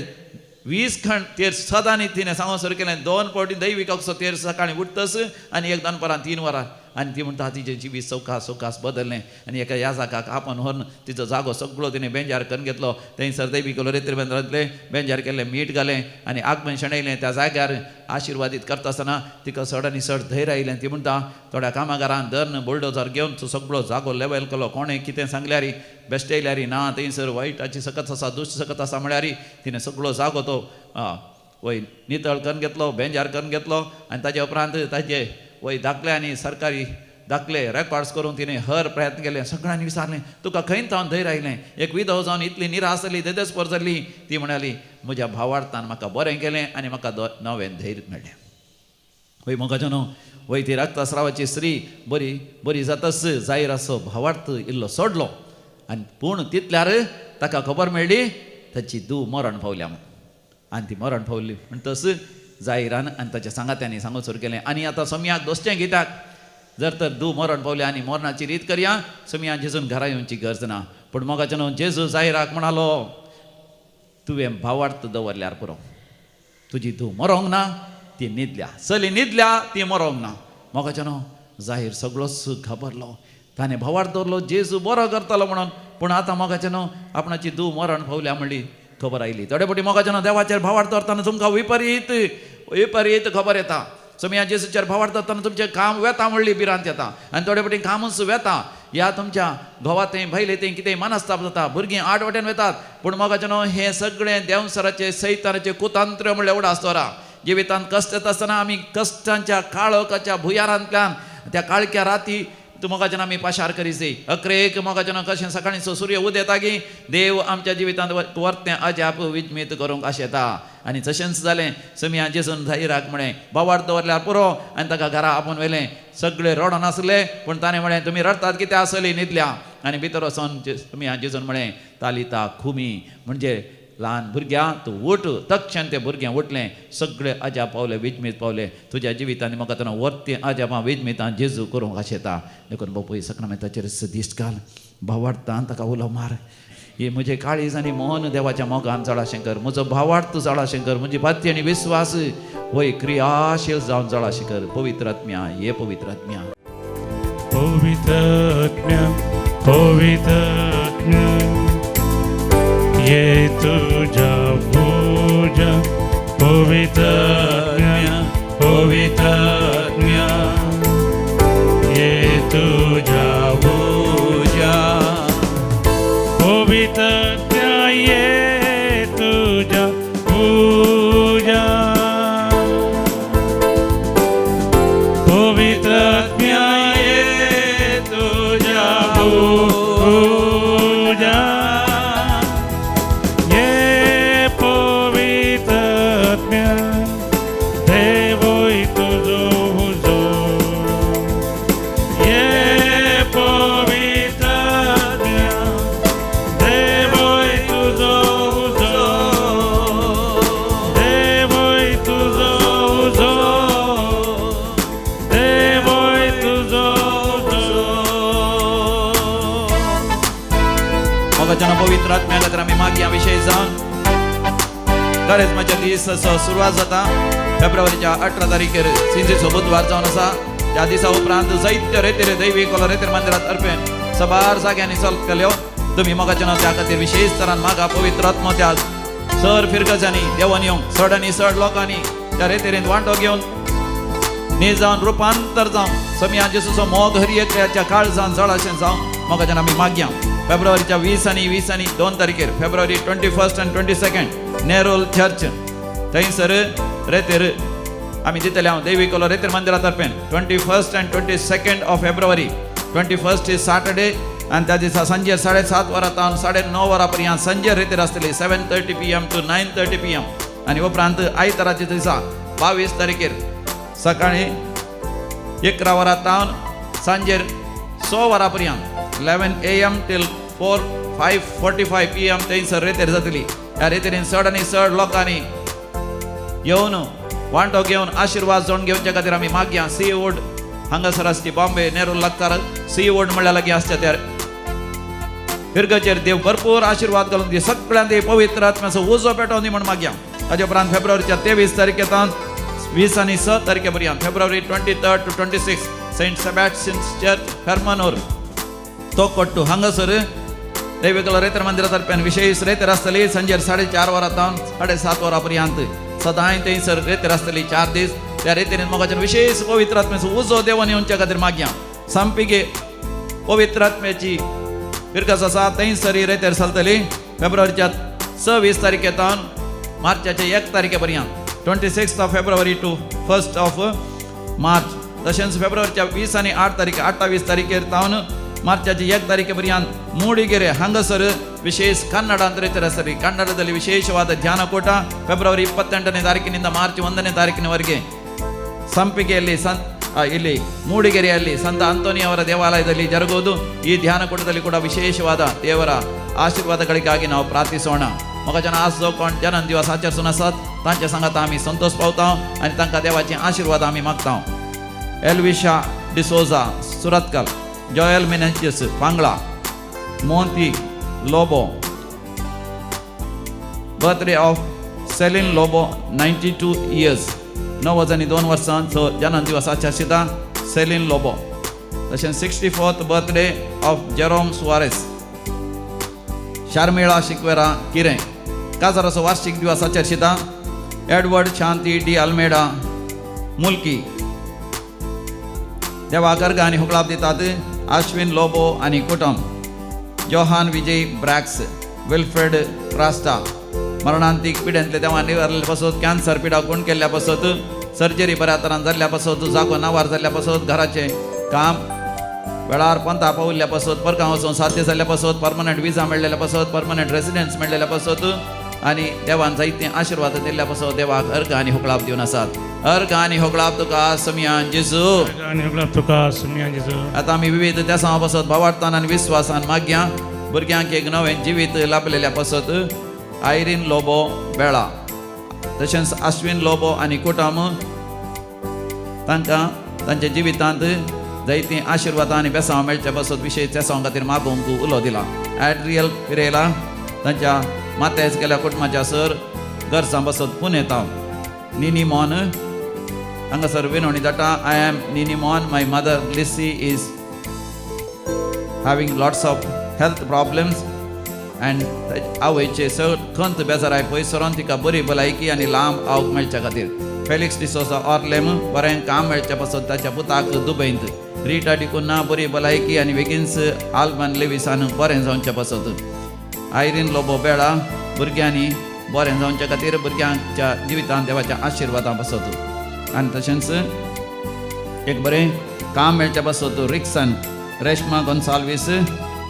20 खण तेर्स सदां तिणें सांगूंक सुरू केलें. 2 फावटी दैविकाचो तेर्स सकाळीं उठतस आनी एक दनपारां 3 वरां. आनी ती म्हणटा तिजें जिवीत सवकास बदललें. आनी एका ह्या जागाक आपण व्हरून तिचो जागो सगळो तिणें बेंजार करून घेतलो. थंयसर दैविकलो रेत्री बेंद्रांतले बेंजार केल्लें, मीठ घालें आनी आगमन शेणयलें. त्या जाग्यार आशिर्वादीत करता आसतना तिका चड आनी चड धैर्य आयलें. ती म्हणटा थोड्या कामागारान धर्न बुलडोजर घेवन तो सगळो जागो लेवल केलो. कोणें कितें सांगल्यार बेश्टेयल्यार ना, थंयसर वायटाची सकत आसा, दुश्ट सकत आसा म्हळ्यार तिणें सगळो जागो तो वय नितळ करून घेतलो, बेंजार करून घेतलो. आनी ताचे उपरांत ताचे वय दाखले आनी सरकारी दाखले रेकॉर्ड्स करून तिणें हर प्रयत्न केले. सगळ्यांनी विचारलें तुका खंय तावन धैर्य आयलें. एक विधव जावन इतली निरा आसली, तेदेस्पर जाल्ली, ती म्हणाली म्हज्या भावार्थान म्हाका बरें केलें आनी म्हाका नवें धैर्य मेळ्ळें. वय मोगाचें न्हू वय ती रक्तस्रावाची स्त्री बरी जाताच जायराचो भावार्थ इल्लो सोडलो. आनी पूण तितल्यार ताका खबर मेळ्ळी ताची धूव मरण पावल्या म्हूण. आनी ती मरण पावली म्हणटस जायरान आनी ताच्या सांगात्यांनी सांगूंक सुरू केलें. आनी आतां सोमयाक दोश्टें कित्याक जर तर धूव मरण पावलें आनी मरणाची रीत करया, सोमया जेजून घरा येवची गरज ना. पूण मोगाचें न्हू जेजू जायराक म्हणालो तुवें भावार्थ दवरल्यार पुरो. तुजी धूव मरोंक ना, ती न्हिदल्या, चली न्हिदल्या, ती मरोंक ना. मोगाचें न्हू जाहीर सगळोच घाबरलो. ताणें भावार्थ दवरलो जेजू बरो करतलो म्हणून. पूण आतां मोगाचें न्हू आपणाची धूव मरण पावल्या म्हणली खबर आयली. थोडे फावटी मोगाचें न्हू देवाचेर भावार्थ दवरतना तुमकां विपरीत खबर येता. सोमया जेजूचेर भावार्थ दवरतना तुमचें काम वेता म्हणली भिरांत येता. आनी थोडे फावटी कामूच वेता. या तुमच्या घोवातें भयलेतें कितेंय मनस्ताप जाता, भुरगीं आडवटेन वेतात. पूण मोगाचें न्हू हें सगळें देवसराचें सैतानाचें कुतंत्र म्हणलें उडासतोरा. जिवितांत कश्ट येता आसतना आमी कश्टांच्या काळोखाच्या भुयारांतल्यान त्या काळक्या राती मोगाचें आमी पाशार करीसे. अकरेक मोगाचें कशें सकाळींचो सूर्य उदेतागी देव आमच्या जिवितांत वर्तें अजाप विजमीत करूंक आशेता. आनी तशेंच जालें. सोमया जेजून जायराक म्हळें भावार्थ दवरल्यार पुरो. आनी ताका घरा आपोवन व्हेलें. सगळे रडोन आसले पूण ताणें म्हळें तुमी रडतात कित्याक आसली न्हिदल्या. आनी भितर वचोन सोमया जेजून म्हळें तालिता खुमी म्हणजे ल्हान भुरग्या तूं उठ. तक्षण तें भुरगें उठलें. सगळे अजाप पावले, विजमीत पावले. तुज्या जिवितांनी म्हाका तेन्ना वर्तें अजापां विजमीतां जेजू करूंक आशेता. देखून बापूय सक्रामेंताचेर दिश्ट घाल, भावार्थान ताका उलो मार. ही म्हजें काळीज आनी मोहन देवाच्या मोगान जळाशें कर. म्हजो भावार्थ जळाशें कर. म्हजी भक्ती आनी विस्वास वय क्रियाशील जावन जळाशें कर. पवित्र आत्म्या ये पवित्र आत्म्या, पवित्र आत्म्या, पवित्र आत्म्या ये तुझ्या पूजा. पवित्र आत्म्या, पवित्र आत्म्या ये तुझ्या पूजा. पवित्र आत्म्या ये तुझ्या पूजा. पवित्र आत्म्या ये तुझ्या पूजा. ये पवित्र आत्म्या देवोय तुझो हुजूर. ये पवित्र पवित्र आत्म्या खातीर आमी मागया विशेष जावन कारेजमाच्या दीस सुरवात जाता फेब्रुवारीच्या 18 तारखेर सिंजेचो बुधवार जावन आसा. त्या दिसा उपरांत जायत्यो रेतेर दैवी कोलो रेतेर मंदिरांत अर्पेन सबार जाग्यांनी चलत केल्यो. तुम्ही मोगाच्या त्या खातीर विशेष तरान मागा पवित्र आत्मो त्या सर फिरगजांनी देवान येवंक चड आनी चड लोकांनी त्या रेतेरेंत वांटो घेवन न्ही जावन रुपांतर जावन समिया जेसूचो मोग हरी एकल्याच्या काळजान जळाशें जावं मोगाच्यान आमी मागया. फेब्रुवारीच्या 20 आनी 2 तारखेर फेब्रुवारी 21 आनी 22 नेरोल चर्च थंयसर रेतेर आमी दितले हांव दैवी कोलो रेतेर मंदिरांत अर्पेन 21 आनी 22 ऑफ फेब्रुवारी. 21 इज सॅटर्डे आनी त्या दिसा सांजे 7:30 वरां तावन 9:30 वरां पर्यंत सांजे रेतेर आसतली 7:30 PM to 9:30 PM. आनी उपरांत आयताराच्या दिसा 22 तारखेर सकाळी 11 वरां तावन सांजे 6 वरां पर्यंत 11 AM till 5:45 PM थंयसर रेतेर जातली. ह्या रेतेरीन चड आनी चड लोकांनी येवन वांटो घेवन आशिर्वाद जोडून घेवचे खातीर आमी मागया. सी वूड हांगासर आसची बॉम्बे नेहरू लागता सी वूड म्हणल्या लागीं आसच्या त्या फिरगचेर देव भरपूर आशिर्वाद घालून दी सगळ्यांत पवित्र आत्म्याचो उजो पेटोवन दी म्हण मागया. ताजे उपरांत फेब्रुवारीच्या 23 तारखेतान 20 आनी 6 तारखे पर्यंत फेब्रुवारी 23 to 26 सेंट सेबॅस्टियन्स चर्च फेर्मानोर तोकोट्टू हांगासर दैवी कोलो रेतेर मंदिरांत अर्पेन विशेष रेतेर आसतली. सांजे 4:30 वरां तावन 7:30 वरां पर्यंत सदांय थंयसर रेतेर आसतली 4 दीस. त्या रेतेरीन मोगाच्यान विशेष पवित्र आत्म्याचो उजो देवान येवच्या खातीर मागया. सामपिके पवित्र आत्म्याची फिरकस आसा थंयसर ही रेतेर चलतली. फेब्रुवारीच्या 26 तारखेतान मार्चाच्या 1 तारखे पर्यंत 26 of February to 1 of March. तशेंच फेब्रुवारीच्या 20 आनी 8 तारीख 28 तारखेर तावन मार्चाच्या 1 तारखे पर्यंत ಮೂಡಿಗೆರೆ ಹಂಗಸರು ವಿಶೇಷ ಕನ್ನಡ ಅಂತ ಸರಿ ಕನ್ನಡದಲ್ಲಿ ವಿಶೇಷವಾದ ಧ್ಯಾನಕೂಟ ಫೆಬ್ರವರಿ 28ನೇ ತಾರೀಕಿನಿಂದ ಮಾರ್ಚ್ 1ನೇ ತಾರೀಕಿನವರೆಗೆ ಸಂಪಿಗೆಯಲ್ಲಿ ಇಲ್ಲಿ ಮೂಡಿಗೆರೆಯಲ್ಲಿ ಸಂತ ಅಂತೋನಿ ಅವರ ದೇವಾಲಯದಲ್ಲಿ ಜರುಗುವುದು. ಈ ಧ್ಯಾನಕೂಟದಲ್ಲಿ ಕೂಡ ವಿಶೇಷವಾದ देवरा आशीर्वादाಗಳಿಗಾಗಿ ನಾವು प्रार्थಿಸೋಣ. म्हाका जन आज जो कोण जन्म दिवस आचरसून आसात तांच्या सांगात आमी संतोष पावता आनी तांकां देवाचे आशीर्वाद आमी मागता. Elvisha D'Souza Surathkal, Joel Menezes Pangala, Monty Lobo, birthday of Celine Lobo 92 years 92 वर्सांचो जन्म दिवस आचरता सेलिन लोबो. तशेंच 64th birthday of Jerome Suares, Sharmila Sequeira किरें 11 वार्षिक दिवस आचरता. Edward Shanti D'Almeida Mulki देवा गर्ग आनी हुकलाब दितात. अश्विन लोबो आनी कुटुंब, जोहान विजय ब्रॅक्स, विल्फ्रेड रास्टा मरणांतीक पिड्यांतले देवान निवारले पासत, कॅन्सर पिडा गुण केल्ल्या पासत, सर्जरी बऱ्या तरान जाल्ल्या पासत, जागो नावार जाल्ल्या पासत, घराचें काम वेळार पंथा पावल्ल्या पासत, परगांव वचून साध्य जाल्ल्या पासत, परमनंट विजा मेळ्ळेल्या पासत, परमनंट रेसिडेन्स मेळ्ळेल्या पासत आनी देवान जायते आशीर्वाद दिल्ल्या पासत देवाक अर्घ आनी होकळाप दिवन आसात. अर्घ आनी होकळाप तुका समियान जेजू. आतां आमी विविध देसां पासत भावार्थान आनी विस्वासान मागया. भुरग्यांक एक नवें जिवीत लाभलेल्या पासत आयरीन लोबो बेळा, तशेंच अश्विन लोबो आनी कुटुंब तांकां तांच्या जिवितांत जायतीं आशिर्वादां आनी बेसांव मेळच्या पासत विशेष देसांव खातीर मागोवंक उलो दिला. एड्रियल पिरेला तांच्या मातेच गेल्या कुटुंबाच्या सर गरजां पासत पुणेतांव. निनी मॉन हांगासर विनवणी जाता. I am Nini Mon, my mother Lissy is having lots of health problems and आवयचे सर खंत बेजाराय पयसरोन तिका बरी भलायकी आनी लांब आवक मेळच्या खातीर. फेलिक्स डिसोसा ऑर्लेम बरें काम मेळच्या पासत ताच्या पुताक दुबयंत. रिटा डिकुन्ना बरी भलायकी आनी वेगिन्स आल्बन लेविसान बरें जावचें पासत. आयरीन लोबो बेळा भुरग्यांनी बरें जावच्या खातीर भुरग्यांच्या जिवितांत देवाच्या आशिर्वादां पासत. आनी तशेंच एक बरें काम मेळच्या पासत. Rixon Reshma Gonsalves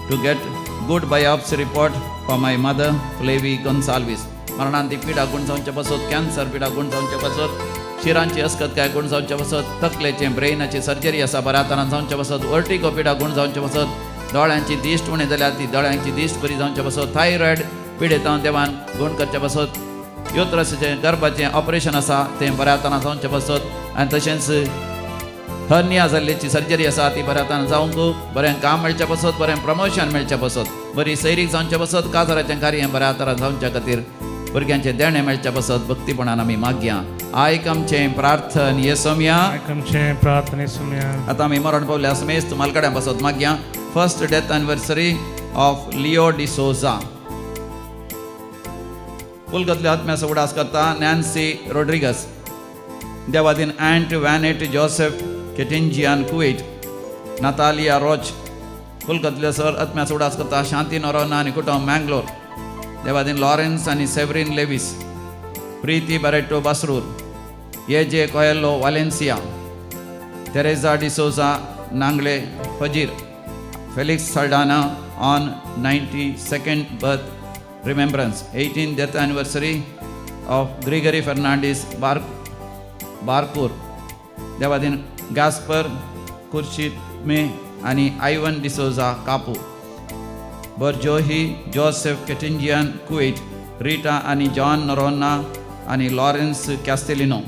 to get good biopsy report for my mother Flavy Gonsalves. मरणांती पिडा गुण जावचे पासत, कॅन्सर पिडा गुण जावचे पासत, शिरांची अस्कतकाय गुण जावचे पासत, तकलेचे ब्रेनाची सर्जरी आसा बऱ्या तरान जावचे पासत, वर्टिगो पिडा गुण जावचे पासत, दोळ्यांची दिश्ट उणें जाल्यार ती दोळ्यांची दिश्ट बरी जावचे पासत, थायरॉयड पिडेतां देवान गुण करचे पासत, युट्रसाचें गर्भाचें ऑपरेशन आसा तें बऱ्या तरान जावचें पासत. आनी तशेंच हर्निया जाल्ल्याची सर्जरी आसा ती बऱ्या तरान जावंक बरें काम मेळचें पासत, बरें प्रमोशन मेळचें पासत. बरी सैरीक जावच्या बसत काजाराचें कार्य बऱ्या तरान जावच्या खातीर भुरग्यांचे देणे मेळच्या बसत भक्तीपणान आमी मागया आयक आमचें प्रार्थन येसोम्या आमचे प्रार्थने सुम्या आतां आमी मरण पावल्या समेस्त मालकड्या बसत मागया first death anniversary of Leo D'Souza पुलगतले आत्म्याचो उडास करता नॅन्सी रोड्रिगस देवादीन अँट वॅनेट जोसेफ केटिंजियान कुवेट नातालिया रोच पुलगतले सर आत्म्याचो उडास करता शांती नोरोना आनी कुटुंब मँगलोर देवादीन लॉरेन्स आनी Severine Lewis Preethi Barretto Basrur ये कोयेलो वालेन्सिया तेरेजा डिसोजा नांगले Fajir Felix Saldanha on 92nd birth remembrance 18th death anniversary of Gregory Fernandez Barkur देवादीन गास्पर खुर्शीद मे आणि आयवन डिसोजा कापू बर्जोही जोसेफ केटिंजियन कुवेट रीटा आणि जॉन नोरोना आणि लॉरेन्स कॅस्टेलिनो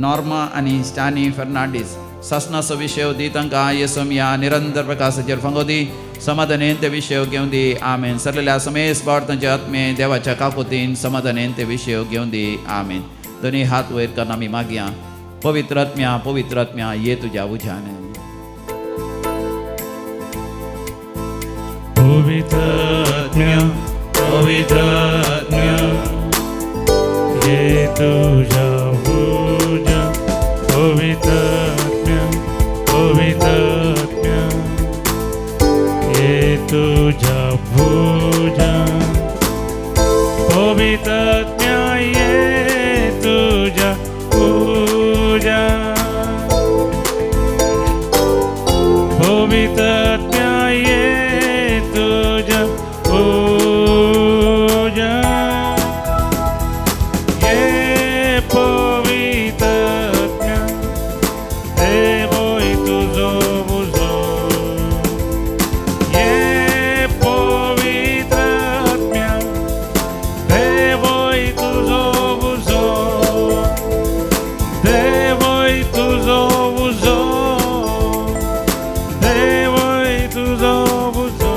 नॉर्मा आणि स्टॅनी फर्नांडीस ससनाचो विशय दी तांकां येसोम्या निरंतर प्रकाशाचेर फंगोदी समाधानेन ते विशय घेवन दी आमेन सरलेल्या समेस बावतांचे आत्मे देवाच्या काकुतीन समाधानेन ते विशय घेवन दी आमेन दोन्ही हात वयर करून आमी मागया पवित्र आत्म्या ये तुझ्या उज्यान पवित्र आत्म्या ये तुझ्या पूजा पवित्र आत्म्या ये तुझ्या पूजा पवित्र आत्म्या ये तुझ्या पूजा पवित्र आत्म्या ये तुझ्या पूजा ये पवित्र आत्म्या देवोय तुझो बुजो ये पवित्र आत्म्या देवोय तुझो बुजो देवोय तुझो बुजो देवोय तुझो बुजो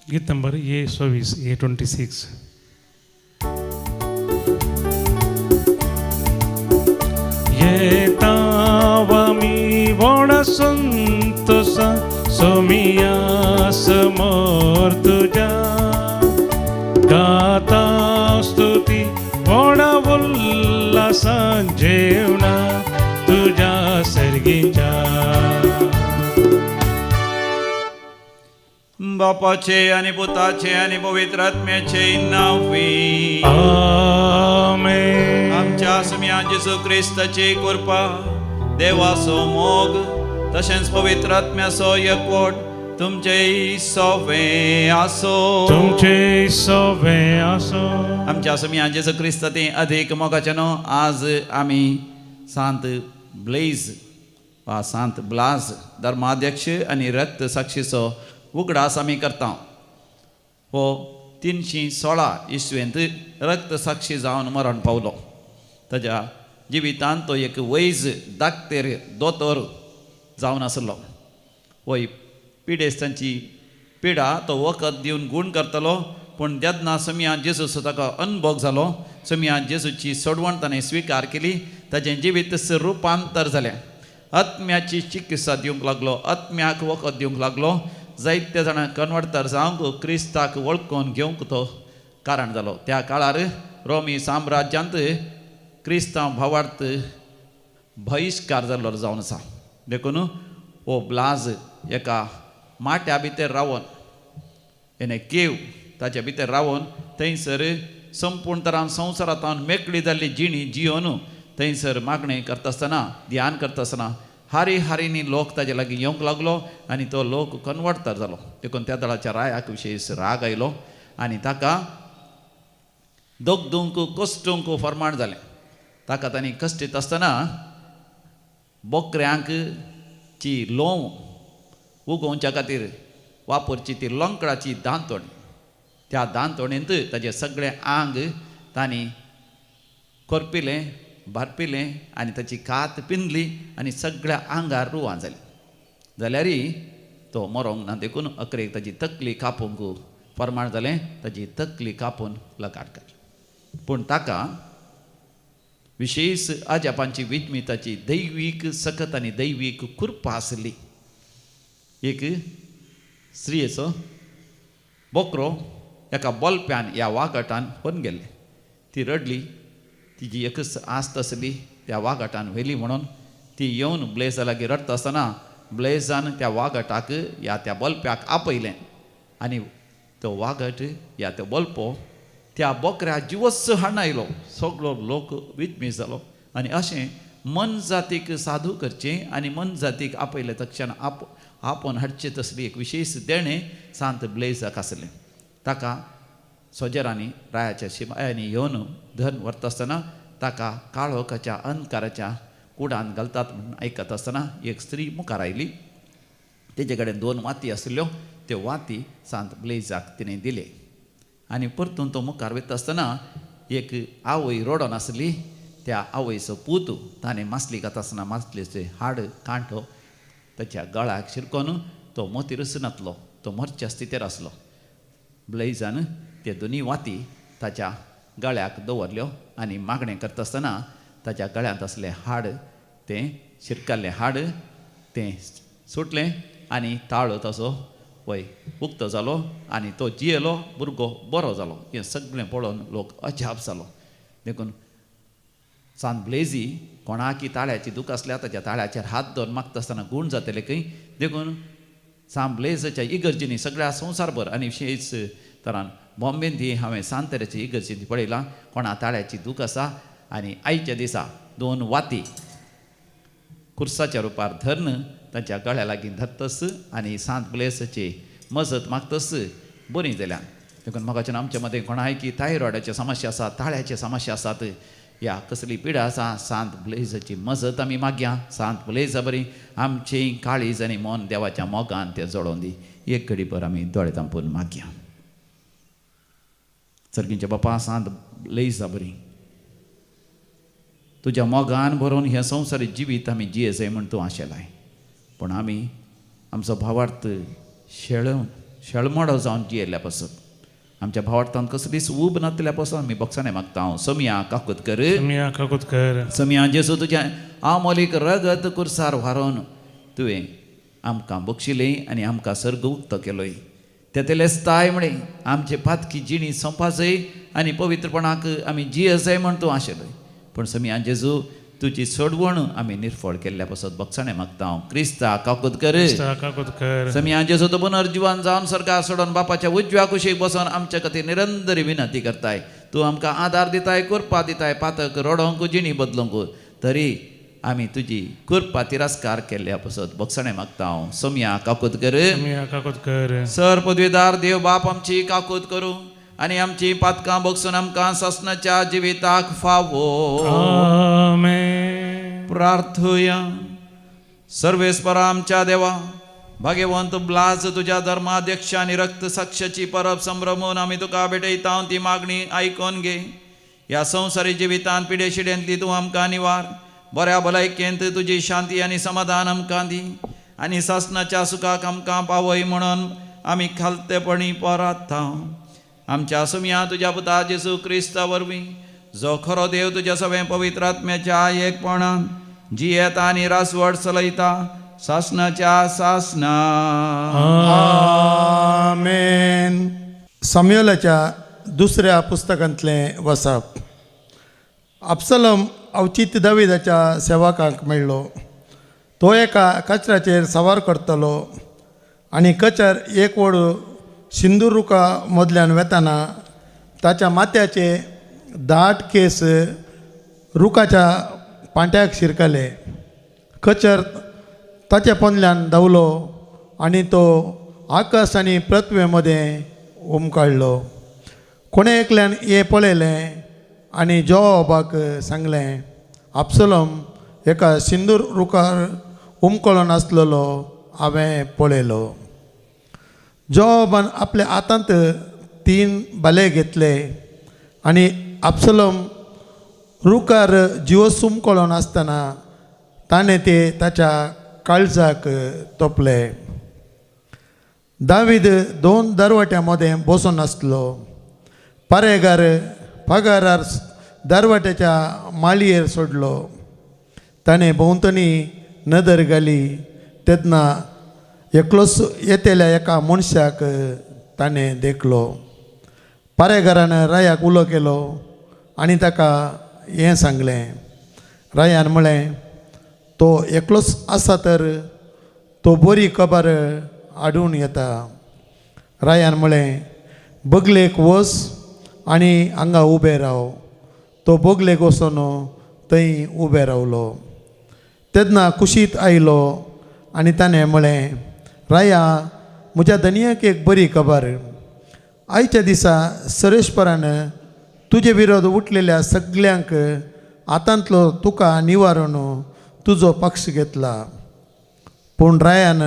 गीत नंबर A26 येतावामी वोडा संतोषा सोमिया समोर तुझ्या गाता स्तुती वोडा उल्लासा जेवणा तुझ्या सर्गीच्या बापाचे आणि पुताचे आणि पवित्र आत्म्याचे नावी आमेन आमच्या सम्या जेसू क्रिस्ताची कृपा देवाचो मोग तशेंच पवित्र आत्म्याचो एकवट तुमचे सोवे आसो आमच्या सम्या जेसू क्रिस्ताचे अधिक मोगाच्यान आज आमी सांत ब्लेज वा सांत ब्लाज धर्माध्यक्ष आणि रक्त साक्षीचो उगडास आमी करता हो 316 इसवेंत रक्त साक्षी जावन मरण पावलो ताच्या जिवितांत तो एक वैज धाकटेर दोतोर जावन आसलो वय पिडेस्तांची पिडा तो वखद दिवन गूण करतलो पूण जेन्ना सम्या जेजूचो ताका अनुभव जालो सम्या जेजूची सोडवण ताणें स्विकार केली ताचें जिवीत रुपांतर जालें आत्म्याची चिकित्सा दिवंक लागलो आत्म्याक वखद दिवंक लागलो जायत्या जाणांक कन्वर्टर जावंक क्रिस्ताक वळखून घेवंक तो कारण जालो त्या काळार रोमी साम्राज्यांत क्रिस्तांव भावार्थ बहिश्कार जाल्लो जावन आसा देखून हो ब्लाज एका माट्या भितर रावन एने केव ताचे भितर रावन थंयसर संपूर्ण तरान संवसारांत मेकळी जाल्ली जिणी जियोन थंयसर मागणी करता आसतना ध्यान करता आसतना हारी हारीनी लोक ताजे लागीं येवंक लागलो आनी तो लोक कन्वर्टर जालो देखून त्या दळाच्या रायाक विशेश राग आयलो आनी ताका दोगदूंक कश्टूंक फरमाण जालें ताका तांणी कश्टीत आसतना बोकऱ्यांक ची लोंव उगोवच्या खातीर वापरची ती लोंकडाची दांतोण. त्या दांतोणेंत ताजें सगळें आंग तांणी करपिलें भारपिलें आनी ताची कात पिंजली आनी सगळ्या आंगार रुवां जाली. जाल्यारय तो मरोंक ना. देखून अकरेक ताची तकली कापूंक फर्माण जालें. ताची तकली कापून लकाट कर. पूण ताका विशेश अजापांची विजमिताची दैवीक सखत आनी दैवीक कृपा आसली. एक स्त्रियेचो बोकरो एका बोलप्यान ह्या वागटान व्हरून गेल्ले. ती रडली. तिजी एकच आस्त आसली त्या वागटान व्हेली म्हणून. ती येवन ब्लेजा लागीं रडता आसतना ब्लेजान त्या वागटाक ह्या त्या बोलप्याक आपयलें आनी तो वागट ह्या तो बोलपो त्या बोकऱ्या जिवस्स हाडून आयलो. सगळो लोक विजमी जालो. आनी अशें मन जातीक साधू करचें आनी मन जातीक आपयले तक्षण आपोवन हाडचें तसली एक विशेश देणें सांत ब्लेजाक आसलें. ताका सोजेरांनी रायाच्या शिमायांनी येवन धन व्हरता आसतना ताका काळोखाच्या अंधकाराच्या कुडान घालतात म्हणून आयकत आसतना एक स्त्री मुखार आयली. तेजे कडेन 2 वाती आसल्यो. त्यो वाती सांत ब्लेजाक तिणें दिले. आनी परतून तो मुखार वयता आसतना एक आवय रडोन आसली. त्या आवयचो पूत ताणें मासली घाता आसतना मासलेचें हाड कांटो ताच्या गळ्याक शिरकोन तो मोतीर नातलो. तो मरच्या स्थितीर आसलो. ब्लेजान ते दोनी वाती ताच्या गळ्याक दवरल्यो आनी मागणें करता आसतना ताच्या गळ्यांत असलें हाड तें शिरकल्लें हाड तें सुटलें आनी ताळो ताचो वय उक्त जालो आनी तो जियेलो. भुरगो बरो जालो. हें सगळें पळोवन लोक अजाप जालो. देखून सांत ब्लेजी कोणाकी ताळ्याची दूख आसल्या ताच्या ताळ्याचेर हात दवरून मागता आसतना गूण जातले खंय. देखून सांत ब्लेजाच्या इगर्जेनी सगळ्या संवसारभर आनी विशेश तरान बॉम्बेन ती हांवें सांत तेरेच्या इगर्जेनी पळयलां. कोणा ताळ्याची दूख आसा आनी आयच्या दिसा 2 वाती कुर्साच्या रुपार धਰਨ ताच्या गळ्या लागीं धरतस आनी सांत ब्लेजाची मजत मागतस बरी जाल्या. देखून म्हाका आमच्या मदें कोणाय की थायरॉयडाची समस्या आसा ताळ्याची समस्या आसात या कसली पिडा आसा सांत ब्लेजाची मजत आमी मागया. सांत ब्लेजा बरी आमची काळीज आनी मन देवाच्या मोगान तें जोडोवन दी. एक घडीभर आमी दोळे धांपून मागया. सर्गींच्या बापा सांत ब्लेजा बरी तुज्या मोगान भरोवन हें संवसारीक जिवीत आमी जिये जाय म्हूण तूं आशेलाय. पूण आमी आमचो भावार्थ शेळमोडो जावन जियेल्ल्या पासून आमच्या भावार्थांत कसलीच उब नातल्या पासून आमी बक्षाणे मागता. हांव समिया काकुतकर समिया जेसू तुज्या आमोलीक रगत कुर्सार व्हारोवन तुवें आमकां बक्षिलें आनी आमकां सर्ग उक्त केलोय. तेलेस्ताय म्हणें आमचे पातकी जिणी सोंपा जाय आनी पवित्रपणाक आमी जिये जाय म्हूण तूं आशेलोय. पूण समिया जेजू तुजी सोडवण आमी निर्फळ केल्ल्या पासून बक्षाणे मागता. हांव क्रिस्ता काकुतकर समिया जेजू तो पुनर्जीवन जावन सर्गा सोडून बापाच्या उजव्या कुशीक बसून आमच्या खातीर निरंतरी विनंती करताय. तूं आमकां आदार दिताय कृपा दिताय पातक रडोंक जिणी बदलूंक. तरी आमी तुजी कृपा तिरस्कार केल्ल्या पासून बक्षाणे मागता. हांव समिया काकुतकर सर पदवीदार देव बाप आमची काकूत करूं आनी आमची पातकां बगसून आमकां ससनाच्या जिविताक फावो. आमेन. प्रार्थुया. सर्वेस्परा आमच्या देवा भाग्यवंत ब्लाज तुझ्या धर्माध्यक्ष आनी रक्त साक्षाची परब संभ्रमून आमी तुका भेटयता. ती मागणी आयकोन घे. ह्या संवसारी जिवितांत पिडे शिडेंतली तूं आमकां निवार. बऱ्या भलायकेंत तुजी शांती आनी समाधान आमकां दी आनी ससनाच्या सुखाक आमकां पावय म्हणून आमी खालतेपणी पराता. आमच्या समिया तुज्या पुता जेजू क्रिस्ता वरवीं जो खरो देव तुज्या सगळे पवित्र आत्म्याच्या एकपणान जियेता आनी रासवड चलयता सासनाच्या सासना. आमेन. सामुएलाच्या 2ऱ्या पुस्तकांतलें वचप. अब्सलम अवचित दाविदाच्या सेवकांक मेळ्ळो. तो एका कचऱ्याचेर सवार करतलो आनी कचर एक वड सिंदूर रुखा मदल्यान वेताना ताच्या माथ्याचे दाट केस रुखाच्या पांट्याक शिरकले. कचर ताच्या पोंदल्यान धांवलो आनी तो आकाश आनी पृथ्वे मदें उमकाळ्ळो. कोणे एकल्यान हें पळयलें आनी जोबाक सांगलें, अब्सलम एका सिंदूर रुखार उमकळो नासलेलो हांवें पळयलो. जोबान आपल्या हातांत 3 भाले घेतले आनी अबसलोम रुखार जिवो सुमकळोन आसतना ताणें ते ताच्या काळजाक तोपले. दावीद 2 दरवाट्यां मदें बसून आसलो. पारेगार पगारार दरवाट्याच्या माळयेर सोडलो. ताणें भोंवतणी नदर घाली तेन्ना एकलोच येतेल्या एका मनशाक ताणें देखलो. पारेगारान रायाक उलो केलो आनी ताका हें सांगलें. रायान म्हळें, तो एकलोच आसा तर तो बरी खबर हाडून येता. रायान म्हळें, बगलेक वच आनी हांगा उबें राव. तो बगलेक वचून थंय उबें रावलो. तेन्ना कुशीत आयलो आनी ताणें म्हळें, राया, म्हज्या धनयाक एक बरी खबर. आयच्या दिसा सरेस्परान तुजे विरोध उठलेल्या सगळ्यांक हातांतलो तुका निवारून तुजो पक्ष घेतला. पूण रायान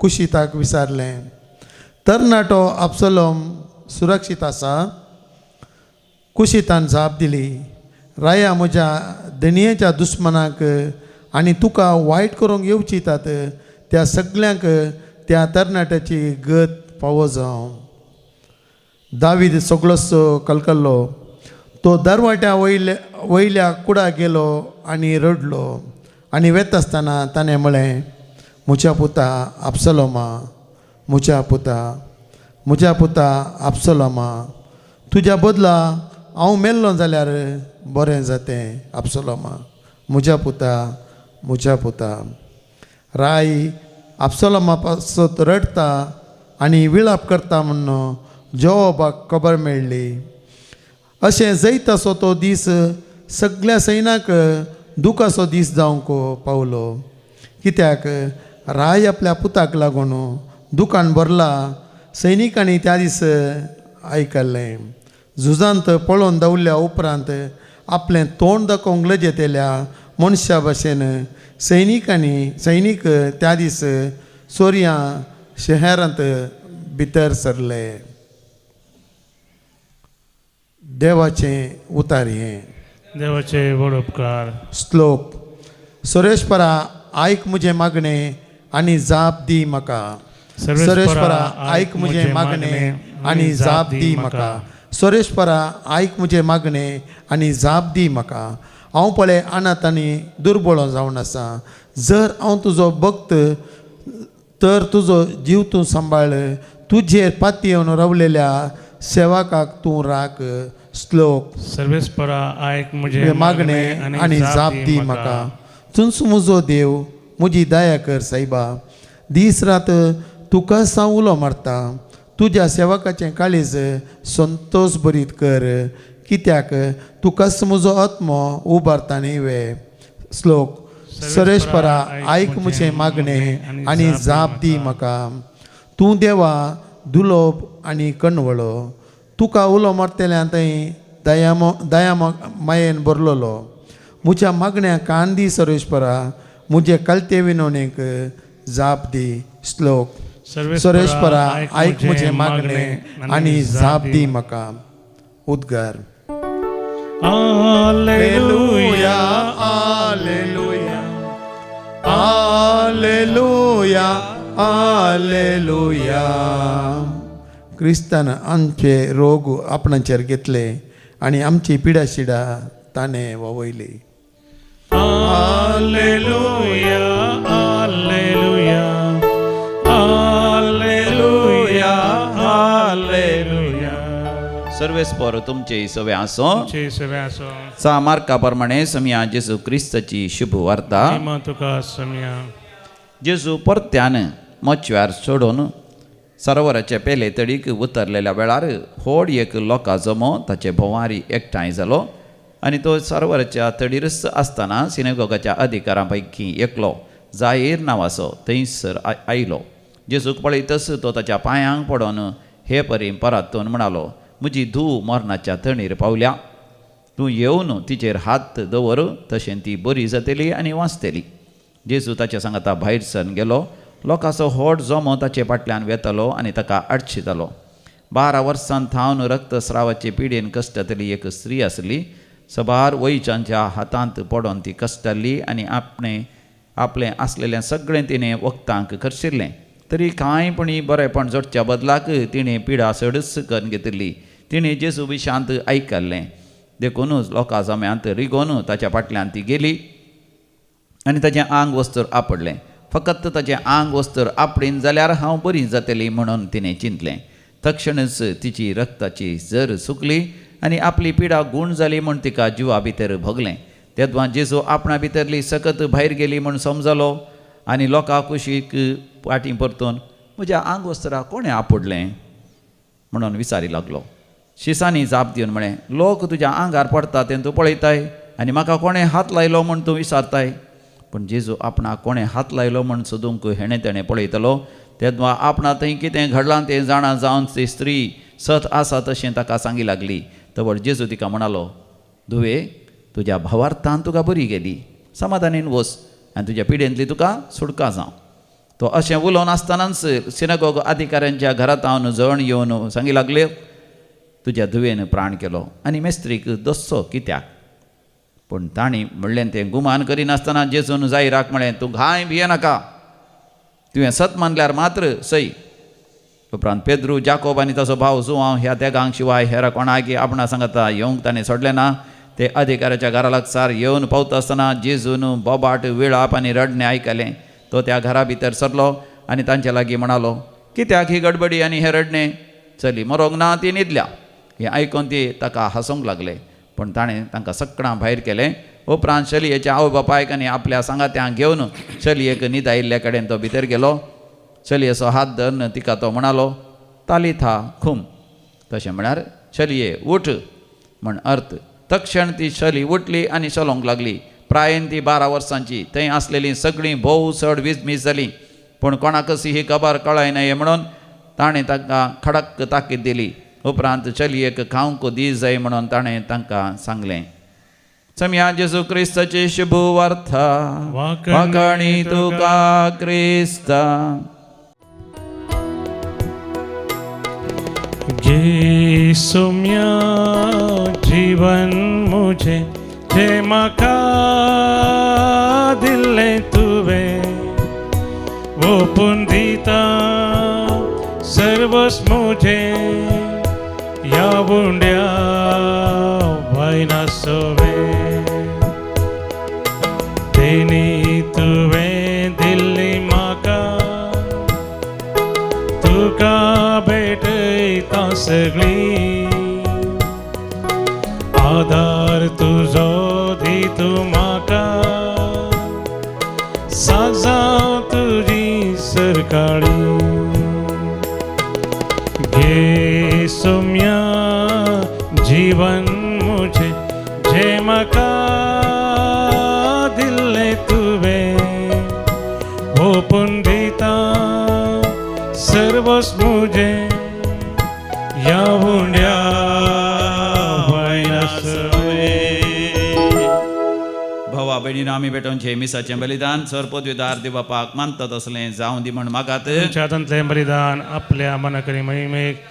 कुशीताक विचारलें, तरणाटो अबसलोम सुरक्षीत आसा? कुशीतान जाप दिली, राया म्हज्या धनयेच्या दुस्मनाक आनी तुका वायट करूंक येवचितात त्या सगळ्यांक त्या तरणाट्याची गत फावो जावं. दावीद सगळोच कलकल्लो. तो दरवाट्या वयल्या कुडा गेलो आनी रडलो. आनी वेत आसतना ताणें म्हळें, म्हज्या पुता अबसलोमा, म्हज्या पुता अबसलोमा, तुज्या बदला हांव मेल्लो जाल्यार बरें जातें. अबसलोमा, म्हज्या पुता. राय अबसलोमा पासत रडता आनी विलाप करता म्हणून जोबाक खबर मेळ्ळी. अशें जैत असो तो दीस सगळ्या सैनाक दुखाचो दीस जावंक पावलो. कित्याक राय आपल्या पुताक लागून दुखान भरला सैनिकांनी त्या दीस आयकल्लें. झुजांत पळोवन दवरल्या उपरांत आपलें तोंड दाखोवंक लजेत येयल्या मनशा भाशेन सैनीक त्या दीस सोर्या शहरांत भितर सरले. देवाचें उतार हें. देवाचे व्हड उपकार. श्लोक. सुरेशपरा, आयक म्हजें मागणें आनी जाप दी म्हाका. सुरेशपरा, आयक म्हजें मागणें आनी जाप दी म्हाका. सुरेशपरा, आयक म्हजें मागणें आनी जाप दी म्हाका. हांव पळय अनाथ आनी दुर्बळ जावन आसा. जर हांव तुजो भक्त तर तुजो जीव तूं सांबाळ. तुजेर पाती येवन रावलेल्या सेवकाक तूं राख. श्लोक. सर्वेस्परा, आयक म्हजें मागणें आनी जाप दी म्हाका. तुमचो म्हजो देव, म्हजी दया कर सायबा. दीस रात तुका साव उलो मारता. तुज्या सेवकाचें काळीज संतोश भरीत कर. कित्याक तुकाच म्हजो आत्मो उबारता न्हिवे. श्लोक. सरेस्परा, आयक म्हजें मागणें आनी जाप दी म्हाका. तूं देवा दुलोब आनी कणवळो. तुका उलो मारतल्या थंय दया मायेन भरलेलो. म्हज्या मागण्या कान दी सरेस्परा. म्हजे कळते विनवणेक जाप दी. श्लोक. सरेस्परा, आयक म्हजें मागणें आनी जाप दी म्हाका. उद्गार. Hallelujah, hallelujah, hallelujah, hallelujah. क्रिस्तान आमचे रोग आपणाचेर घेतले आनी आमची पिडाशिडा ताणें ववयली. Hallelujah, hallelujah, hallelujah, hallelujah. सर्वेस्पर तुमचे सवे आसो. तुमचे सवे आसो. मार्का प्रमाणे सम्या जेजू क्रिस्ताची शुभ वार्ता. महिमा तुका सम्या. जेजू परत्यान मच्छव्यार सोडून सरोवराच्या पेले तडीक उतरलेल्या वेळार व्हड एक लोकां जमो ताचे भोवारी एकठांय जालो आनी तो सरोवराच्या तडीरच आसतना सिनेगोगाच्या अधिकारां पैकी एकलो जायेर नांवाचो थंयसर आयलो. जेजूक पळयतच तो ताच्या पांयांक पडोन हे परी परतून म्हणालो, म्हजी धूव मरणाच्या तणीर पावल्या. तूं येवन तिचेर हात दवर, तशें ती बरी जातली आनी वाचतली. जेजू ताच्या सांगाता भायर सरून गेलो. लोकांचो होट जोमो ताचे फाटल्यान वेतलो आनी ताका आडशितलो. 12 वर्सां थावन रक्तस्रावाचे पिडेन कश्टतली एक स्त्री आसली. सबार वयच्याच्या हातांत पडोन ती कश्टल्ली आनी आपलें आसलेलें सगळें तिणें वखदांक खर्चिल्लें. तरी कांयपणी बरेपण जोडच्या बदलाक तिणें पिडा सडस करून घेतिल्ली. तिणें जेजू विशांत आयकल्लें देखूनच लोकां जम्यांत रिगोन ताच्या फाटल्यान ती गेली आनी ताचें आंग वस्तर आपडलें. फकत ताचें आंग वस्तर आपडीन जाल्यार हांव बरी जातली म्हणून तिणें चिंतलें. तक्षणच तिची रक्ताची झर सुकली आनी आपली पिडा गूण जाली म्हूण तिका जिवा भितर भोगलें. तेदवा जेजू आपणा भितरली सकत भायर गेली म्हूण समजलो आनी लोकां कुशीक फाटीं परतून म्हज्या आंग वस्त्रां कोणें आपडलें म्हणून विचारी लागलो. शिसांनी जाप दिवन म्हळें, लोक तुज्या आंगार पडटा तें तूं पळयताय आनी म्हाका कोणें हात लायलो म्हूण तूं विचारताय. पूण जेजू आपणाक कोणें हात लायलो म्हूण सोदूंक हेणें तेणें पळयतलो. तेदवा आपणा थंय कितें घडलां तें जाणा जावन ती स्त्री सत आसा तशें ताका सांगी लागली. तवळ जेजू तिका म्हणालो, धुवे तुज्या भावार्थान तुका बरी गेली, समाधानीन वच आनी तुज्या पिडेंतली तुका सुटका जावं. तो अशें उलोवन आसतनाच सिनगोग अधिकाऱ्यांच्या घरांत जण येवन सांगी लागले, तुज्या धुवेन प्राण केलो आनी मेस्त्रीक दस्सो कित्याक. पूण तांणी म्हणलें तें गुमान करिनासतना जेजून जायराक म्हळें, तूं घाय भियेनाका, तुवें सत मानल्यार मात्र सई. उपरांत पेद्रू, जाकोब आनी ताचो भाव जुवांव ह्या तेगांक शिवाय हेर कोणाक आपणा सांगता येवंक ताणें सोडलें ना. ते अधिकाऱ्याच्या घरा लागसार येवन पावता आसतना जेजून बोबाट विळाप आनी रडणें आयकलें. तो त्या घरा भितर सरलो आनी तांचे लागीं म्हणालो, कित्याक ही गडबडी आनी हें रडणें? चली मरोंक ना, ती न्हिदल्या. हें आयकून ती ताका हांसूंक लागले. पूण ताणें तांकां सगळां भायर केलें. उपरांत चलयेच्या आवय बापायक आनी आपल्या सांगात्यांक घेवन चलयेक न्हिदायिल्ले कडेन तो भितर गेलो. चलयेचो हात धरून तिका तो म्हणालो, तालिथा खूम, तशें म्हळ्यार चलये उठ म्हण अर्थ. तक्षण ती चली उठली आनी चलोंक लागली. प्रायेन ती 12 वर्सांची. थंय आसलेलीं सगळीं भोव चड विजमीज जालीं. पूण कोणाकच ही खबर कळय नये म्हणून ताणें तांकां खडक ताकीद दिली. उपरांत चलयेक खावंक दी जाय म्हणून ताणें तांकां सांगलें. सम्या जेजू क्रिस्ताची शुभ वार्ता वाखाणी तुका क्रिस्ता. येसु म्या जीवन मुझे जे म्हाका दिल्लें तुवें ओपून दिता सर्वस मुझें ह्या उंड्या वायनासोवें. तेणी तुवें दिल्ली म्हाका तुका भेटयता सगळी. आधार तुजो दितू म्हाका साजा तुजी सरकाळी. घे सोम्या जीवन मुझे जे म्हाका दिल्लें तुवें ओपून दिता सर्वस मुझें ह्या उंड्या भावा भयणीन आमी भेटोवचें मिसाचें बलिदान सर पदवीदार दिवपाक मानतात असलें जावं दी म्हण मागात. तुमच्या बलिदान आपल्या मनाकरी महिमेक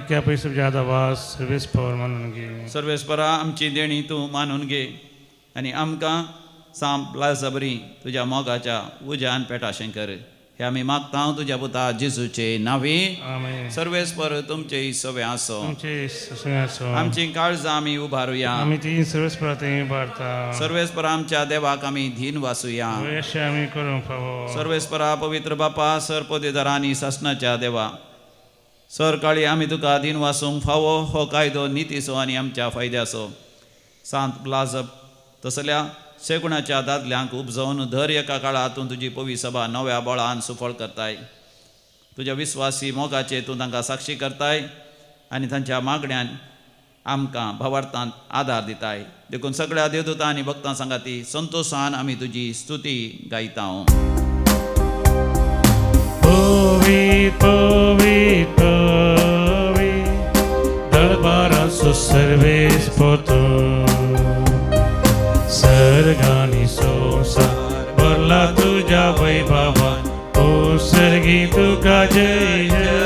क्या पैसे ज्यादा वास सर्वेस्पर मानून घे. सर्वेस्परा आमची देणी तूं मानून घे आनी आमकां सांप लाजबरी तुज्या मोगाच्या उज्यान पेटाशें कर. हे आमी मागता तुज्या पुता जेजूचे नांवी. आमेन. सर्वेस्पर तुमचे सवे आसो. तुमचे सगळ्यांचो आमची काळजां आमी उबारुया. आमी ती सर्वेस्पर थंय उबारता. सर्वेस्पर आमच्या देवाक आमी धीन वासुया. अशें आमी करूंक फावो. सर्वेस्परा पवित्र बापा सर पदवीदारांनी सासणाच्या देवा सर काळी आमी तुका दिन वासूंक फावो. हो कायदो नितीचो आनी आमच्या फायद्याचो. सांत ब्लाजप तसल्या शेगुणाच्या दादल्यांक उपजावन दर एका काळात तूं तुजी पवी सभा नव्या बळान सुफळ करताय. तुज्या विस्वासी मोगाचे तूं तांकां साक्षी करताय आनी तांच्या मागण्यान आमकां भावार्थांत आदार दिताय. देखून सगळ्या देवदूतां आनी भक्तां सांगाती संतोशान आमी तुजी स्तुती गायता. Povit, povit, povit, दरबाराचो सर्वेस पोतो सर्गानी संसार भरला तुझ्या वैभवान. ओ सर्गी तुका जय जय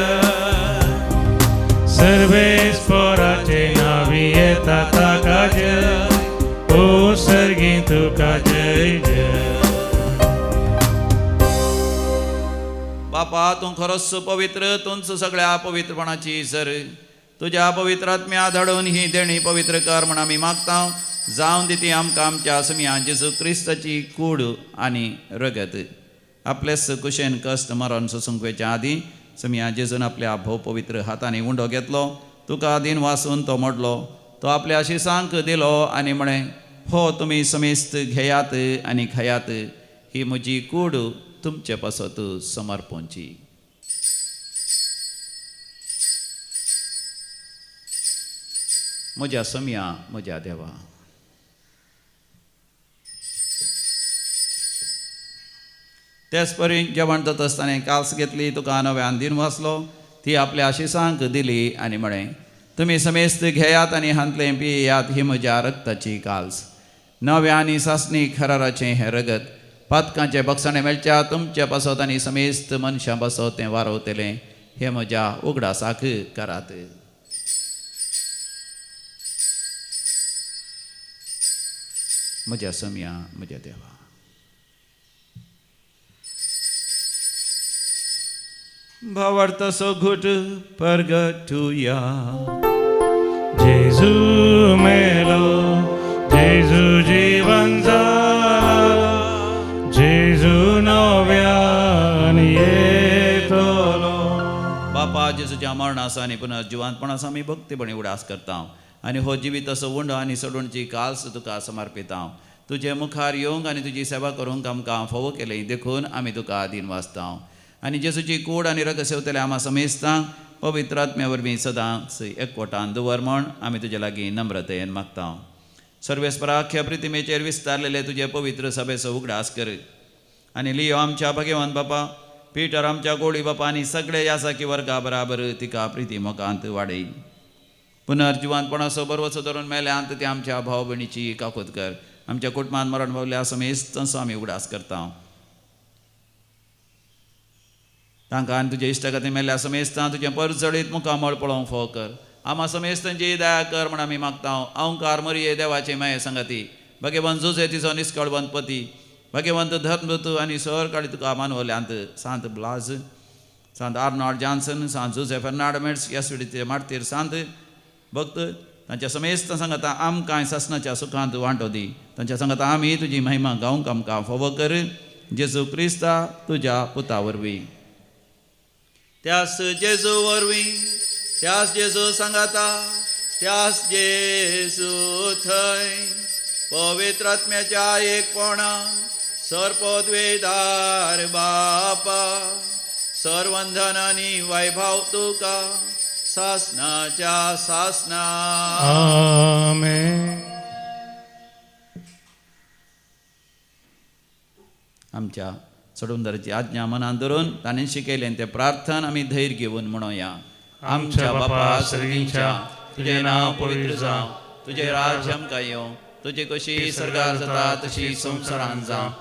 सर्वेस्पराचे नावी येता ताका जय ओ सर्गी तुका जय जय बापा तू खरोच पवित्र तूंच सगळ्या पवित्रपणाची सर तुझ्या पवित्र आत्म्या धाडून ही देणी पवित्र कर म्हण आमी मागता जावन दिती आमकां आमच्या समिया जेजू क्रिस्ताची कूड आनी रगत आपलेच कुशेन कश्ट मरण सुसंकवेच्या आदी समिया जेजून आपल्या भोव पवित्र हातांनी उंडो घेतलो तुका दिन वासून तो मोडलो तो आपल्या शिसांक दिलो आनी म्हणे हो तुमी समेस्त घेयात आनी खयात ही म्हजी कूड तुमचे पासत समर्पोवची म्हज्या समिया म्हज्या देवा तेच परी जेवण जाता आसतना काल्स घेतली तुका नव्यान दिन वाचलो ती आपल्या आशिसांक दिली आनी म्हळें तुमी समेस्त घेयात आनी हांतले पियेयात ही म्हज्या रक्ताची काल्स नव्या आनी सासणी खराराचें हें रगत पातकांचे बक्षणे मेळच्या तुमचे पासत आनी समेस्त मनशां पासत तें वारोवतलें हे म्हज्या उगडासाक करात म्हज्या समिया म्हज्या देवा भावार्थसो घुट परगटुया जेजू मेलो जेजू जीवन जाला जेजू नव्यान येतलो बापा जेजूच्या मरणासा आनी पुनर्जिवांतपणासा आमी भक्तीपणी उडास करता आनी हो जिवीत असो उंड आनी सोडूनची काल्स तुका समर्पिता तुजे मुखार येवंक आनी तुजी सेवा करूंक आमकां फोव केलें देखून आमी तुका आदीन वाचता आनी जेजूची कूड आनी रगत सेवतले आमा समेस्तां पवित्र आत्म्या वरवीं सदांच एकवटान दवर म्हण आमी तुजे लागीं नम्रतेन मागता सर्वेस्पराख्या प्रितिमेचेर विस्तारलेले तुजे पवित्र सभेचो उगडास कर आनी लियो आमच्या भगवान बापा पिटर आमच्या गोडी बापा आनी सगळे यासाकी वर्गा बराबर तिका प्रिती मोगांत वाडय पुनर्जिवांतपणाचो बरवचो धरून मेल्यांत ते आमच्या भाव भयणीची काकूत कर आमच्या कुटुंबान मरण पावल्या समेस्त तसो आमी उगडास करता तांकां आनी तुजे इश्टा खातीर मेल्ल्या समेस्तां तुजें परचडीत मुखामळ पळोवंक फोव कर आमा समेस्तांची दया कर म्हण आमी मागता अवंकार मरिये देवाचे माये संगती भगवंत जुजे तिचो निश्कळवंत पती भगवंत धर्मदूत आनी सर काळी तुका मानवल्यांत सांत ब्लाज सांत आर्नॉल्ड जॉन्सन सांत जुजे फर्नांडमेट्स ह्या सुडीचे मार्तीर सांत भक्त तांच्या समेस्त सांगता आमकां ससनाच्या सुखांत वांटो दी तांच्या सांगता आमी तुजी महिमा गावंक आमकां फोव कर जेजू क्रिस्ता तुज्या पुता वरवीं त्यास जेजू वरवीं त्यास जेजू सांगता त्यास जेजू थंय पवित्र आत्म्याच्या एकपणान सर्पद्वेदार बापा सर्वंधन आनी वैभव तुका सासनाच्या सासना आमेन आमच्या सोडूनदाराची आज्ञा मनान धरून ताणें शिकयलें तें प्रार्थना आमी धैर्य घेवन म्हणोया आमच्या बापा सर्गींच्या तुजें नांव पवित्र जावं तुजें राज्य आमकां येवं तुजी कशी सर्गार जाता तशी संवसारांत जावं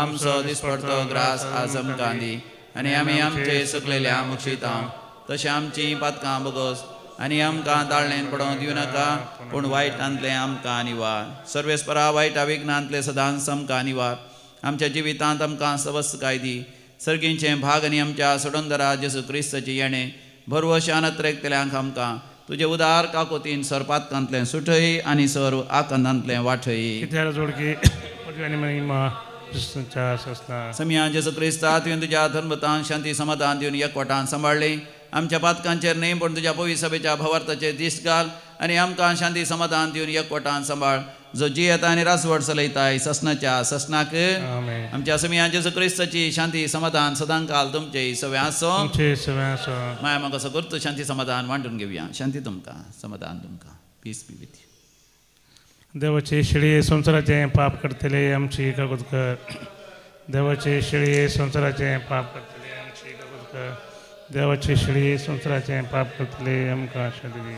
आमचो दिसपडटो ग्रास आज आमकां दी आनी आमी आमचे सकलेल्या मुक्षिता तशें आमची पातकां बगोस आनी आमकां दाळणेन पडोवंक दिवं नाका पूण वायटांतलें आमकां निवार सर्वेस्परा वायटा विघ्नांतले सदांच आमकां निवार आमच्या जिवितांत आमकां सवस्काय दी सर्गींचे भाग आनी आमच्या सोडूनदारा जेजू क्रिस्ताची येणे भरवशान नत्रेकतल्यांक आमकां तुजे उदार काकोतीन सर पातकांतलें सुटय आनी सर आकंदांतलें वाठय कित्याक जोडकी आनी महिमा कृष्णाच्या ससना समिया जेजू क्रिस्ता तुवें तुज्या धर्मतान शांती समाधान दिवन एकवटान सांबाळ्ळें आमच्या पातकांचेर न्ही पूण तुज्या पवित्र सभेच्या भवार्थाचेर दिश्ट घाल आनी आमकां शांती समाधान दिवन एकवटान सांबाळ जो जियेता आनी रासवट चलयताय ससनाच्या ससनाक आमेन आमच्या समिया जेजू क्रिस्ताची शांती समाधान सदांकाल तुमचे सवे आसो तुमचे सगळ्यांचो माया म्हाका असो करतो शांती समाधान वांटून घेवया शांती तुमकां समाधान तुमकां पीस बी विथ देवाचे शिळे संसाराचे पाप करतले आमची काकूत कर देवाचे शिळे संसाराचे पाप करतले आमची काकूत कर देवाचे शिळे संसाराचे पाप करतले आमकां शांती दी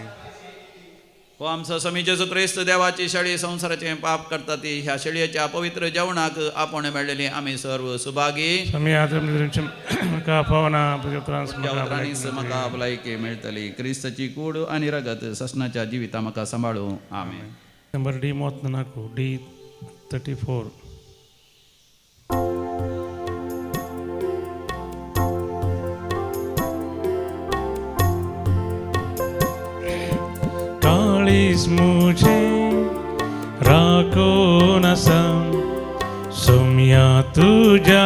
हो आमचो स्वामी जेजू क्रिस्त देवाची शेळी संसाराचे पाप करता ती ह्या शेळयेच्या पवित्र जेवणाक आपण मेळलेली आमी सर्व सुभागी समी आदम म्हाका पावना पुत्रांस उतरांनीच म्हाका आपलायकी मेळटली. क्रिस्ताची कूड आनी रगत ससनाच्या जिविता म्हाका सांबाळू. आमेन. नंबर डी मोत नाकू डी 34. काळीस मुझे राखो नसम सोम्या तुझ्या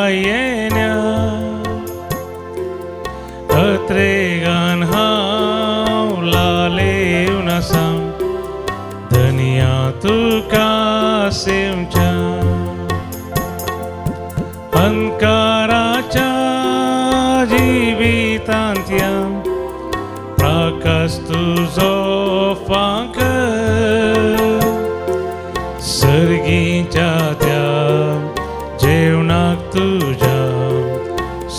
येण्या अत्रेगान हाव लाले नसम धनिया तुका सेवच्या अंकाराच्या जिवितांत्या प्रकाश तुझो फांक सर्गीच्या त्या जेवणाक तुझ्या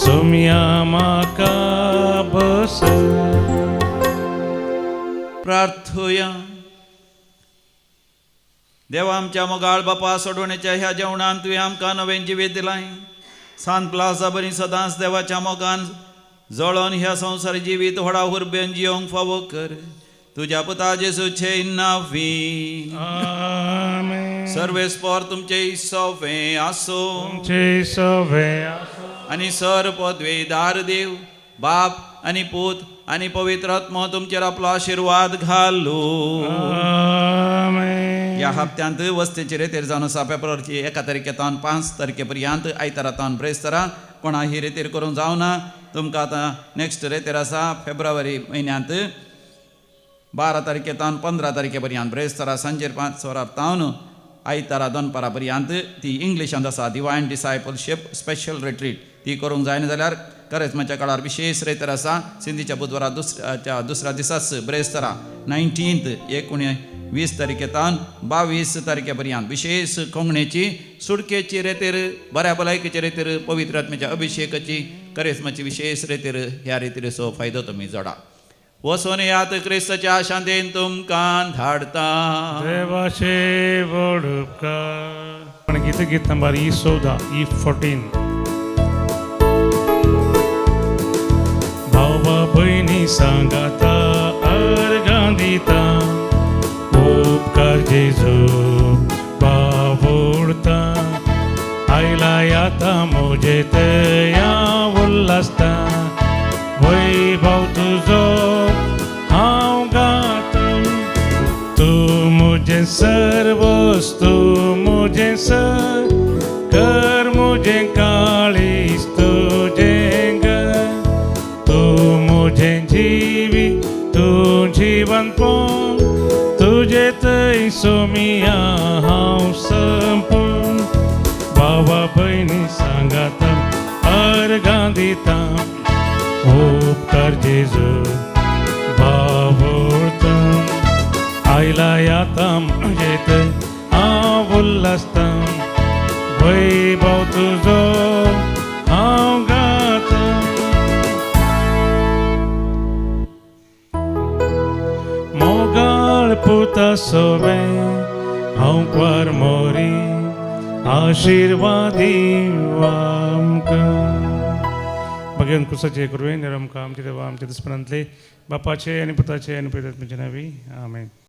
सोम्या म्हाका बस. प्रार्थुया. देवा आमच्या मोगाळ बापा सोडवण्याच्या ह्या जेवणान तुवें आमकां नवें जिवीत दिलाय. सांत प्लाजा बरी सदांच देवाच्या मोगान जळोन ह्या संसार जिवीत व्हडा हुरबेन जियोंक फावो कर. तुझ्या पुता जेजूचे नांवी आमेन. सर्वेस्पर तुमचे सवे आसो तुमचे सवे आसो. आणि सर पदवेदार देव बाप आणि पूत आणि पवित्र आत्मा तुमचेर आपलो आशीर्वाद घालू. आमेन. या हप्त्यांत वस्तेचे रेतेर जावन आसा फेब्रुवारीची 1 तारखेतान 5 तारखेपर्यंत आयतारातान ब्रेस्तारा कोणा ही रेतेर करूंक जावना. तुमकां आतां नेक्स्ट रेतेर आसा फेब्रुवारी म्हयन्यांत 12 तारखेतान 15 तारखेपर्यंत ब्रेस्तारा सांजेर 5 वरां तावन आयतारा दनपारा पर्यंत ती इंग्लिशांत आसा डिवायन डिसायपलशीप स्पेशल रिट्रीट. ती करूंक जायना जाल्यार करेस्माच्या काळार विशेष रेतर आसा. सिंधीच्या बुधवारा दुसऱ्या दिसाच ब्रेस्तारा 19 19-20 तारखेतान 22 तारखेपर्यंत विशेष कोंकणीची सुडकेची रेतेर बऱ्या भलायकेची रेतेर पवित्र आत्म्याच्या अभिषेकाची करेस्माची विशेष रेतेर ह्या रेतीचो फायदो तुमी जोडा. वसोन यात क्रिस्ताच्या शांतेन तुमकां धाडता. देवाचे व्हड उपकार. पण गीत नंबर E14 E14. भावा भयणी सांगाता अर्गां दिता उपकार जेजू बावोडता आयला याता मोजेत या उल्हासता वैभव तुझो हांव गाता. तू मुझे सर्वस तू मुझे सर कर मुझे काळीस तुझे घर. तू मुझे जीवी तू जीवन पोन तुझे तै सोमिया हांव संपून. भावा भयणी सांगाता अर्गां दिता उपकार जेजू बावोडता आयला याता म्हजेत हांव उल्हासता वैभव तुजो हांव गाता. मोगाळ पुता सोबे हांव क्वार मोरी आशीर्वादी आमकां. भगवान कुसाचे करुवे निरमकाम आमचे देवा आमचे दिसपरांतले बापाचे आणि पुताचे आणि पवित्र आत्म्याचे नावी आमेन.